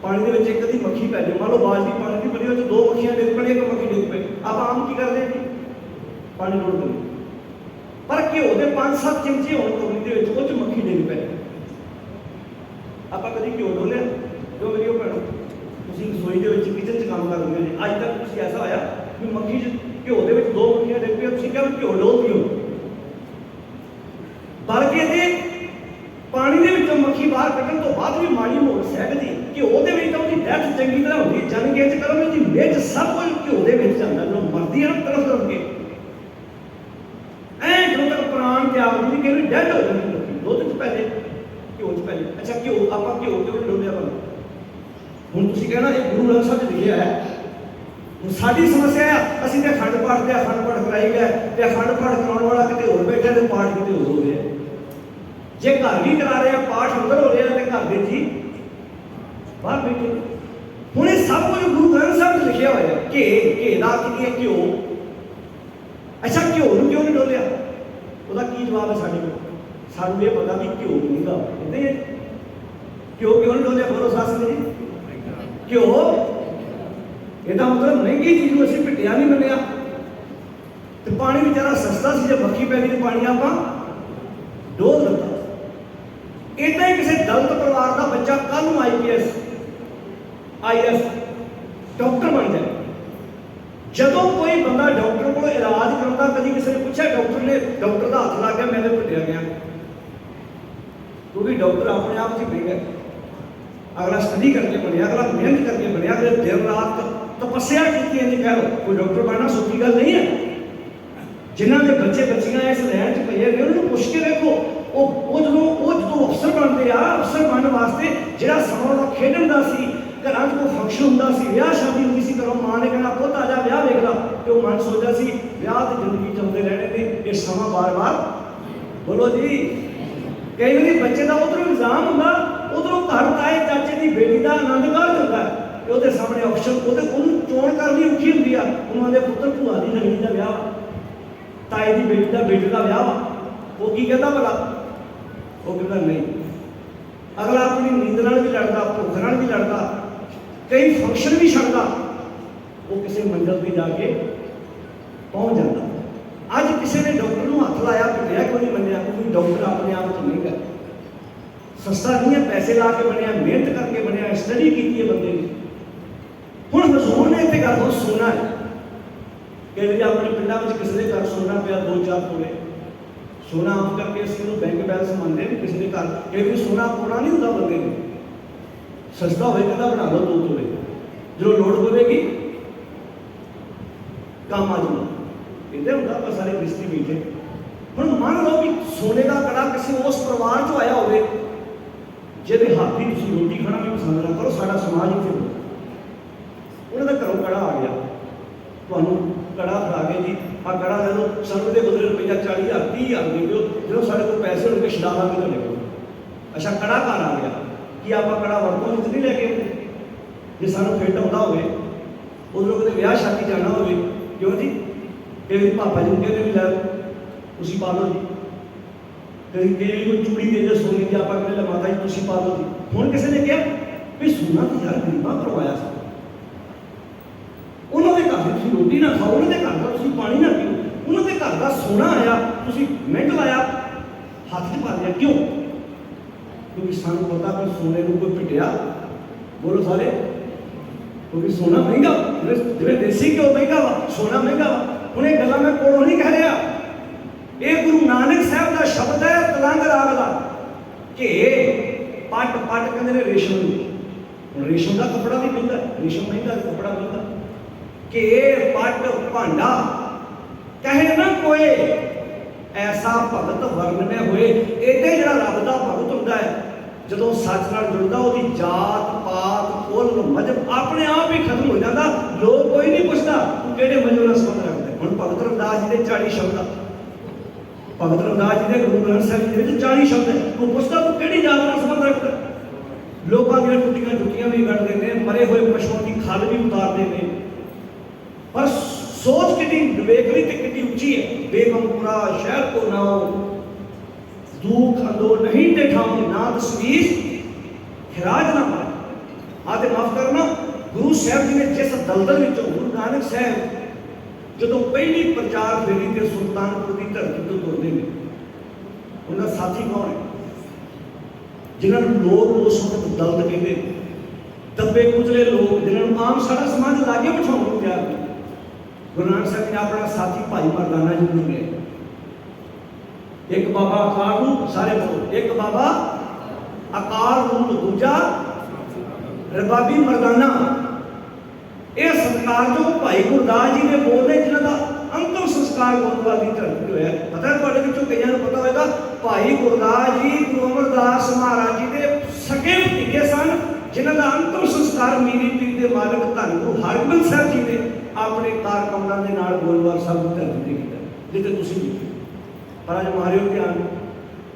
ਪਾਣੀ ਦੇ ਵਿੱਚ ਇੱਕ ਅੱਧੀ ਮੱਖੀ ਪੈ ਜਾਏ, ਮੰਨ ਲਓ ਬਾਲਟੀ ਪਾਣੀ ਦੀ ਭਰੀ, ਉਹ 'ਚ 2 ਮੱਖੀਆਂ ਡਿੱਗ ਪਈਆਂ, ਇੱਕ ਮੱਖੀ ਡਿੱਗ ਪਈ, ਆਪਾਂ ਆਮ ਕੀ ਕਰਦੇ ਹਾਂ ਜੀ, ਪਾਣੀ ਡੋਲ ਦਿੰਦੇ। ਪਰ ਘਿਓ ਦੇ 5-7 ਚਮਚੇ ਹੋਣ ਕੌਲੀ ਦੇ ਵਿੱਚ, ਉਹ 'ਚ ਮੱਖੀ ਡਿੱਗ ਪਏ। ਆਪਾਂ ਕਦੀ ਘਿਓ ਡੋਲਿਆ? ਜੋ ਮੇਰੀ ਉਹ ਭੈਣੋ, ਤੁਸੀਂ ਰਸੋਈ ਦੇ ਵਿੱਚ ਕਿਚਨ 'ਚ ਕੰਮ ਕਰਦੇ ਨੇ, ਅੱਜ ਤੱਕ ਤੁਸੀਂ ਐਸਾ ਹੋਇਆ ਵੀ ਮੱਖੀ 'ਚ ਘਿਓ ਦੇ ਵਿੱਚ 2 ਮੱਖੀਆਂ ਡਿੱਗ ਪਈਆਂ, ਤੁਸੀਂ ਕਹਿੰਦੇ ਘਿਓ ਡੋਲ ਦਿਓ। ਬਲਕਿ ਇਹਦੇ ਪਾਣੀ ਦੇ ਵਿੱਚੋਂ ਮੱਖੀ ਬਾਹਰ ਕੱਢਣ ਤੋਂ ਬਾਅਦ ਵੀ ਮਾੜੀ ਮੋੜ ਸਹਿਕਦੀ। ਘਿਓ ਦੇ ਵਿੱਚ ਤਾਂ ਉਹਦੀ ਡੈਥ ਚੰਗੀ ਤਰ੍ਹਾਂ ਹੁੰਦੀ, ਜਨ ਗੇਜ ਕਰੋ ਜੀ ਮਿਰਚ ਸਭ ਕੁਝ ਘਿਓ ਦੇ ਵਿੱਚ ਜਾਂਦਾ। ਜਦੋਂ ਮਰਦੀ ਹੈ ਨਾ ਤਰਫ ਤਰਫ ਕੇ ਜਦੋਂ ਤੱਕ ਪ੍ਰਾਣ ਤਿਆਗਦੀ ਨਹੀਂ, ਕਹਿੰਦੇ ਡੈਡ ਹੋ ਜਾਂਦੀ ਮੱਖੀ। ਦੁੱਧ 'ਚ ਪੈ ਜਾਏ, ਘਿਓ 'ਚ ਪੈ ਜਾਏ। ਅੱਛਾ ਘਿਓ ਆਪਾਂ ਘਿਓ ਕਿਉਂ ਡੋਲਿਆ ਬੰਦਾ? ਹੁਣ ਤੁਸੀਂ ਕਹਿਣਾ ਇਹ ਗੁਰੂ ਗ੍ਰੰਥ ਸਾਹਿਬ 'ਚ ਲਿਖਿਆ ਹੈ। ਹੁਣ ਸਾਡੀ ਸਮੱਸਿਆ ਆ, ਅਸੀਂ ਤੇ ਅਖੰਡ ਪਾਠ ਤੇ ਅਖੰਡ ਪਾਠ ਕਰਾਈ ਗਏ, ਤੇ ਅਖੰਡ ਪਾਠ ਕਰਾਉਣ ਵਾਲਾ ਕਿਤੇ ਹੋਰ ਬੈਠਾ ਤੇ ਪਾਠ ਕਿਤੇ ਹੋਰ ਹੋ ਰਿਹਾ। ਜੇ ਘਰ ਵੀ ਕਰਾ ਰਹੇ ਆ, ਪਾਠ ਅੰਦਰ ਹੋ ਰਿਹਾ ਤੇ ਘਰ ਦੇ ਜੀ ਬਾਹਰ ਬੈਠੇ। ਹੁਣ ਇਹ ਸਭ ਕੁਝ ਗੁਰੂ ਗ੍ਰੰਥ ਸਾਹਿਬ 'ਚ ਲਿਖਿਆ ਹੋਇਆ। ਘੇ ਦਾ ਕੀ ਹੈ? ਘਿਓ। ਅੱਛਾ ਘਿਓ ਨੂੰ ਕਿਉਂ ਨਹੀਂ ਡੋਲਿਆ? ਉਹਦਾ ਕੀ ਜਵਾਬ ਹੈ ਸਾਡੇ ਕੋਲ? ਸਾਨੂੰ ਇਹ ਪਤਾ ਵੀ ਘਿਓ ਨਹੀਂਗਾ, ਕਹਿੰਦੇ ਘਿਓ ਕਿਉਂ ਨਹੀਂ ਡੋਲਿਆ? ਬੋਲੋ ਸਾਸ ਜੀ। ਘਿਓ ਇਹਦਾ ਮਤਲਬ ਮਹਿੰਗੀ ਚੀਜ਼ ਨੂੰ ਅਸੀਂ ਪਿੱਟਿਆ ਨਹੀਂ ਮੰਨਿਆ। ਤੇ ਪਾਣੀ ਵਿਚਾਰਾ ਸਸਤਾ ਸੀ, ਜੇ ਮੱਖੀ ਪੈ ਗਈ ਤੇ ਪਾਣੀ ਆਪਾਂ ਡੋਲ ਦਿੱਤਾ। ਇਦਾਂ ਹੀ ਕਿਸੇ ਦਲਿਤ ਪਰਿਵਾਰ ਦਾ ਬੱਚਾ ਕੱਲ ਨੂੰ IPS IAS ਡਾਕਟਰ ਬਣ ਜਾਏ। ਜਦੋਂ ਕੋਈ ਬੰਦਾ ਡਾਕਟਰ ਕੋਲ ਇਲਾਜ ਕਰਾਉਂਦਾ, ਕਦੀ ਕਿਸੇ ਨੇ ਪੁੱਛਿਆ ਡਾਕਟਰ ਦਾ ਹੱਥ ਲੱਗ ਗਿਆ, ਮੈਂ ਤੇ ਪਿੱਟਿਆ ਗਿਆ? ਕਿਉਂਕਿ ਡਾਕਟਰ ਆਪਣੇ ਆਪ 'ਚ ਮਹਿੰਗਾ ਹੈ। ਅਗਲਾ ਸਟੱਡੀ ਕਰਕੇ ਬਣਿਆ, ਅਗਲਾ ਮਿਹਨਤ ਕਰਕੇ ਬਣਿਆ, ਅਗਲੇ ਦਿਨ ਰਾਤ ਤਪੱਸਿਆ ਕੀਤੀ। ਇਹਨੇ ਕਹਿ ਲਓ ਕੋਈ ਡਾਕਟਰ ਬਣਨਾ ਸੌਖੀ ਗੱਲ ਨਹੀਂ ਹੈ। ਜਿਨ੍ਹਾਂ ਦੇ ਬੱਚੇ ਬੱਚੀਆਂ ਇਸ ਲੈਣ 'ਚ ਪਏ ਨੇ, ਉਹਨਾਂ ਨੂੰ ਪੁੱਛ ਕੇ ਵੇਖੋ, ਉਹ ਜਦੋਂ ਅਫਸਰ ਬਣਦੇ ਆ, ਅਫਸਰ ਬਣਨ ਵਾਸਤੇ ਜਿਹੜਾ ਸਮਾਂ ਉਹਦਾ ਖੇਡਣ ਦਾ ਸੀ, ਘਰਾਂ 'ਚ ਕੋਈ ਫੰਕਸ਼ਨ ਹੁੰਦਾ ਸੀ, ਵਿਆਹ ਸ਼ਾਦੀ ਹੁੰਦੀ ਸੀ, ਘਰੋਂ ਮਾਂ ਨੇ ਕਹਿਣਾ ਪੁੱਤ ਆ ਜਾ ਵਿਆਹ ਵੇਖ ਲਾ, ਤੇ ਉਹ ਮਨ ਸੋਚਦਾ ਸੀ ਵਿਆਹ ਤੇ ਜ਼ਿੰਦਗੀ ਚੱਲਦੇ ਰਹਿਣੇ ਨੇ, ਇਹ ਸਮਾਂ ਬਾਰ-ਬਾਰ ਬੋਲੋ ਜੀ। ਕਈ ਵਾਰੀ ਬੱਚੇ ਦਾ ਉਧਰੋਂ ਇਲਜ਼ਾਮ ਹੁੰਦਾ, ਉਧਰੋਂ ਘਰ ਤਾਏ ਚਾਚੇ ਦੀ ਬੇਟੀ ਦਾ ਆਨੰਦ ਕਾਰਜ ਹੁੰਦਾ ਤੇ ਉਹਦੇ ਸਾਹਮਣੇ ਆਪਸ਼ਨ, ਉਹਨੂੰ ਚੋਣ ਕਰਨੀ ਔਖੀ ਹੁੰਦੀ ਆ। ਉਹਨਾਂ ਦੇ ਪੁੱਤਰ ਭੂਆ ਦੀ ਲੜਕੀ ਦਾ ਵਿਆਹ, ਤਾਏ ਦੀ ਬੇਟੀ ਦਾ ਬੇਟੇ ਦਾ ਵਿਆਹ, ਉਹ ਕੀ ਕਹਿੰਦਾ ਭਲਾ? ਉਹ ਕਹਿੰਦਾ ਨਹੀਂ। ਅਗਲਾ ਆਪਣੀ ਨੀਂਦ ਨਾਲ ਵੀ ਲੜਦਾ, ਭੁੱਖ ਨਾਲ ਵੀ ਲੜਦਾ, ਕਈ ਫੰਕਸ਼ਨ ਵੀ ਛੱਡਦਾ, ਉਹ ਕਿਸੇ ਮੰਜ਼ਿਲ ਤੇ ਜਾ ਕੇ ਪਹੁੰਚ ਜਾਂਦਾ। ਅੱਜ ਕਿਸੇ ਨੇ ਡਾਕਟਰ ਨੂੰ ਹੱਥ ਲਾਇਆ, ਪਿੱਟਿਆ ਕੋਈ ਨਹੀਂ ਮੰਨਿਆ, ਕਿਉਂਕਿ ਡਾਕਟਰ ਆਪਣੇ ਆਪ 'ਚ ਮਹਿੰਗਾ, ਸਸਤਾ ਨਹੀਂ ਹੈ, ਪੈਸੇ ਲਾ ਕੇ ਬਣਿਆ, ਮਿਹਨਤ ਕਰਕੇ ਬਣਿਆ, ਸਟੱਡੀ ਕੀਤੀ ਹੈ ਬੰਦੇ ਨੇ। हजूर ने इतने गल सोना है कई बार अपने पिंडों में किसी के घर सोना पिया 2-4 तोले सोना आम करके इसको बैंक बैलेंस मानते हैं किसी के घर कई बार सोना पूरा नहीं होता बंदे में सस्ता हो कहता बना लो 2 तोले जो लोड़ पवेगी काम आ जाओ इधर होता पर सारे रिश्ते बैठे हम मान लो भी सोने का कड़ा किसी उस परिवार चो आया हो जिहदे हाथ ही तुसीं रोटी खाना भी पसंद ना करो साडा समाज इत्थे उन्होंने घरों कड़ा आ गया तुहानूं कड़ा फड़ा के जी आ कड़ा ले लो सानूं दे बदले रुपया 40,000 30,000 दे दिओ जो साडे कोल पैसे होणगे छड़ा लांगे तुहाडे कोल अच्छा कड़ा घर आ गया कि आप कड़ा वरतों विच नहीं लैके आउंदे जे सानूं फिट आउंदा होवे उधरों किते विआह शादी जाना होवे क्यों जी कई पापा जी कहते भी लै तुसीं पा लो जी कई कोई चूड़ी दे दे सोने की आप कहते माता जी तुसीं पा लो जी हुण किसी ने कहा भी सोना तो यार गरीबां करवाया सी उन्होंने घर से तुसीं रोटी ना खाओ उन्होंने घर का तुसीं पानी ना पीओ उन्होंने घर का सोना आया तुसीं मिंट लाया हाथ च पा लिया क्यों क्योंकि सानूं पता कि सोने को कोई पिटिया बोलो सारे क्योंकि सोना महंगा जिवें देसी घ्यो महंगा वा सोना महंगा वा हुण ये गल्लां मैं कोलों नहीं कह रहा ये गुरु नानक साहब का शब्द है तलंग राग का कि पट पट कहते हैं रेशम हुण रेशम का कपड़ा भी मिलता है रेशम महंगा कपड़ा मिलता कि पट भांडा कहे ना कोई ऐसा भगत वर्ण में हुए इतने जरा रब का भगत होता है जो सच नाल जुड़ता वो जात पात कुल मजहब अपने आप ही खत्म हो जाता लोग कोई नहीं पूछता तू किहड़े मजहब नाल संबंध रखता है हुण भगत रविदास जी के 40 शब्द भगत रविदास जी के गुरु ग्रंथ साहिब जी 40 शब्द है तू पूछता तू किहड़ी जात नाल संबंध रखता है लोगों दी टुटियां जुटियां भी कट देते हैं मरे हुए पशुओं की खल भी उतारते हैं पर सोच कितनी विवेकली ते कितनी ऊंची है बेगमपुरा शहर को नाओ दुख अंदो नहीं देखाओ ना तस्वीर खिराज ना पाए आते माफ करना गुरु साहब जी ने जिस दलदल में गुरु नानक साहब जो पहली प्रचार फेरी के सुल्तानपुर की धरती तो तुरते हैं उनका साथी कौन है जिन्होंने लोग उस वक्त दलद कहते दबे कुचले लोग जिन्होंने आम सारा समाज लागे बिठाने को तैयार नहीं गुरु नानक साहब ने अपना साथी भाई मरदाना जी को लिया एक बाबा अकाल रूप सारे बोलो एक बाबा अकाल रूप दूजा रबाबी मरदाना ये संस्कार जो भाई गुरदास जी ने बोलने जिन्हों का अंतिम संस्कार गोदवाल की धरती होया पता है तुहाडे विचों कईयां नूं पता होगा भाई गुरदास जी गुरु अमरदास महाराज जी के सगे भतीजे सन जिन्हों का अंतिम संस्कार मीरी पीर के मालक धन गुरु हरगोबिंद साहब जी ने अपने कार कमलों के नाल गोदवाल साहब की धरती ते कीता जिथे तुसीं भी पर अज मारियो ध्यान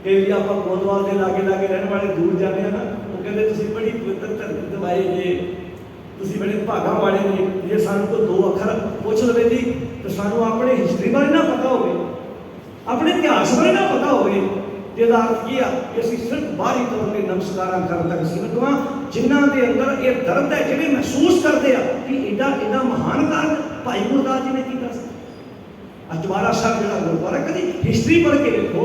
कई भी आप गोदवाल के लागे लागे रहने वाले दूर जाते हैं ना वो कहते तुसीं बड़ी पवित्र धरती दवाई जे तुसीं बड़े भागा वाले ने जे सानूं कोई 2 अखर पुछ लवे जी तो सानूं अपने हिस्टरी बारे ना पता होवे अपने इतिहास बारे ना पता होवे जिहदा अर्थ की है कि असीं सिर्फ बाहरी तौर पर नमस्कारां करन तक सीमित हां जिन्हां दे अंदर ये दर्द है जिहड़े महसूस करते हैं कि एडा एडा महान कार्य भाई गुरदास जी ने कीता सी अजवारा साहब जो गुरुद्वारा कभी हिस्टरी पढ़ के देखो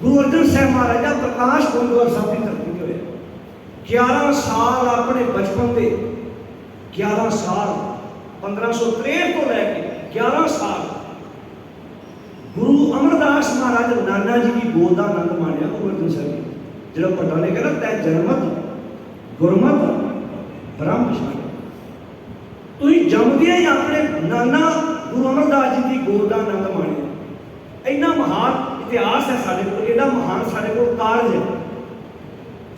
गुरु अर्जन साहब महाराजा प्रकाश गोविंदवाल साहब की धरती हुए 11 साल अपने बचपन के 11 साल 1563 तो लैके 11 साल गुरु अमरदास महाराज नाना जी की गोद का आनंद मानिया गुरु अर्जन साहब जी जो पटा ने कहना तै जन्मत गुरमत ब्रह्म तुम जमदिया ही अपने नाना गुरु अमरदास जी की गोद का आनंद मानिया इन्ना महान इतिहास है साढ़े को एडा महान साढ़े को कारज है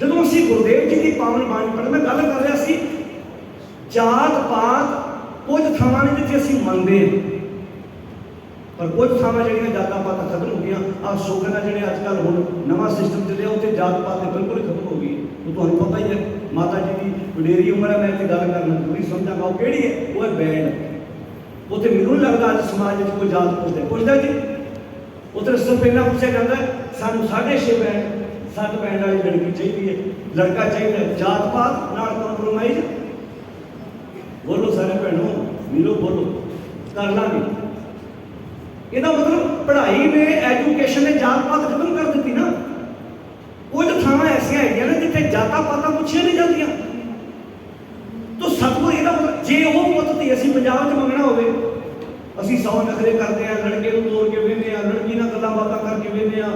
जो असी गुरुदेव जी की पावन बाणी पढ़ मैं गल कर रहा सी जात पात कुछ थावां ने जिथे असी मनते हैं पर कुछ थावां जिहड़ियां जातां पातां खत्म हो गई आ सुख नाल जिहड़े अजकल हुण नवां सिस्टम चलिया उत्थे जात पात बिल्कुल खत्म हो गई तो तुहानूं पता ही है माता जी की वडेरी उम्र है मैं इत्थे गल करना पूरी समझांगा वो किहड़ी है वो है बैंड उत्थे मैनूं लगदा अज समाज विच कोई जात पुछदा जी उत्थे सिर्फ इन्ना पुछिया जाता है सानूं 6.5 बैंड 7 बैंड वाली लड़की चाहिए लड़का चाहिए जात पात नाल कंप्रोमाइज बोलो सारे भैनों मिलो बोलो कर लांगे ਇਹਦਾ मतलब पढ़ाई में एजुकेशन ने जात पात खत्म कर दी ना कुछ थावां ऐसियां हैगियां ने जिथे जाता पाता पूछिया नहीं जांदियां तो सतगुर ਇਹਦਾ मतलब जे पंजाब च मंगना होवे असीं 100 नखरे करते हैं, लड़के नूं तोड़ के वेंदे आ, लड़की नाल गल्लां बातां करके वेंदे आ,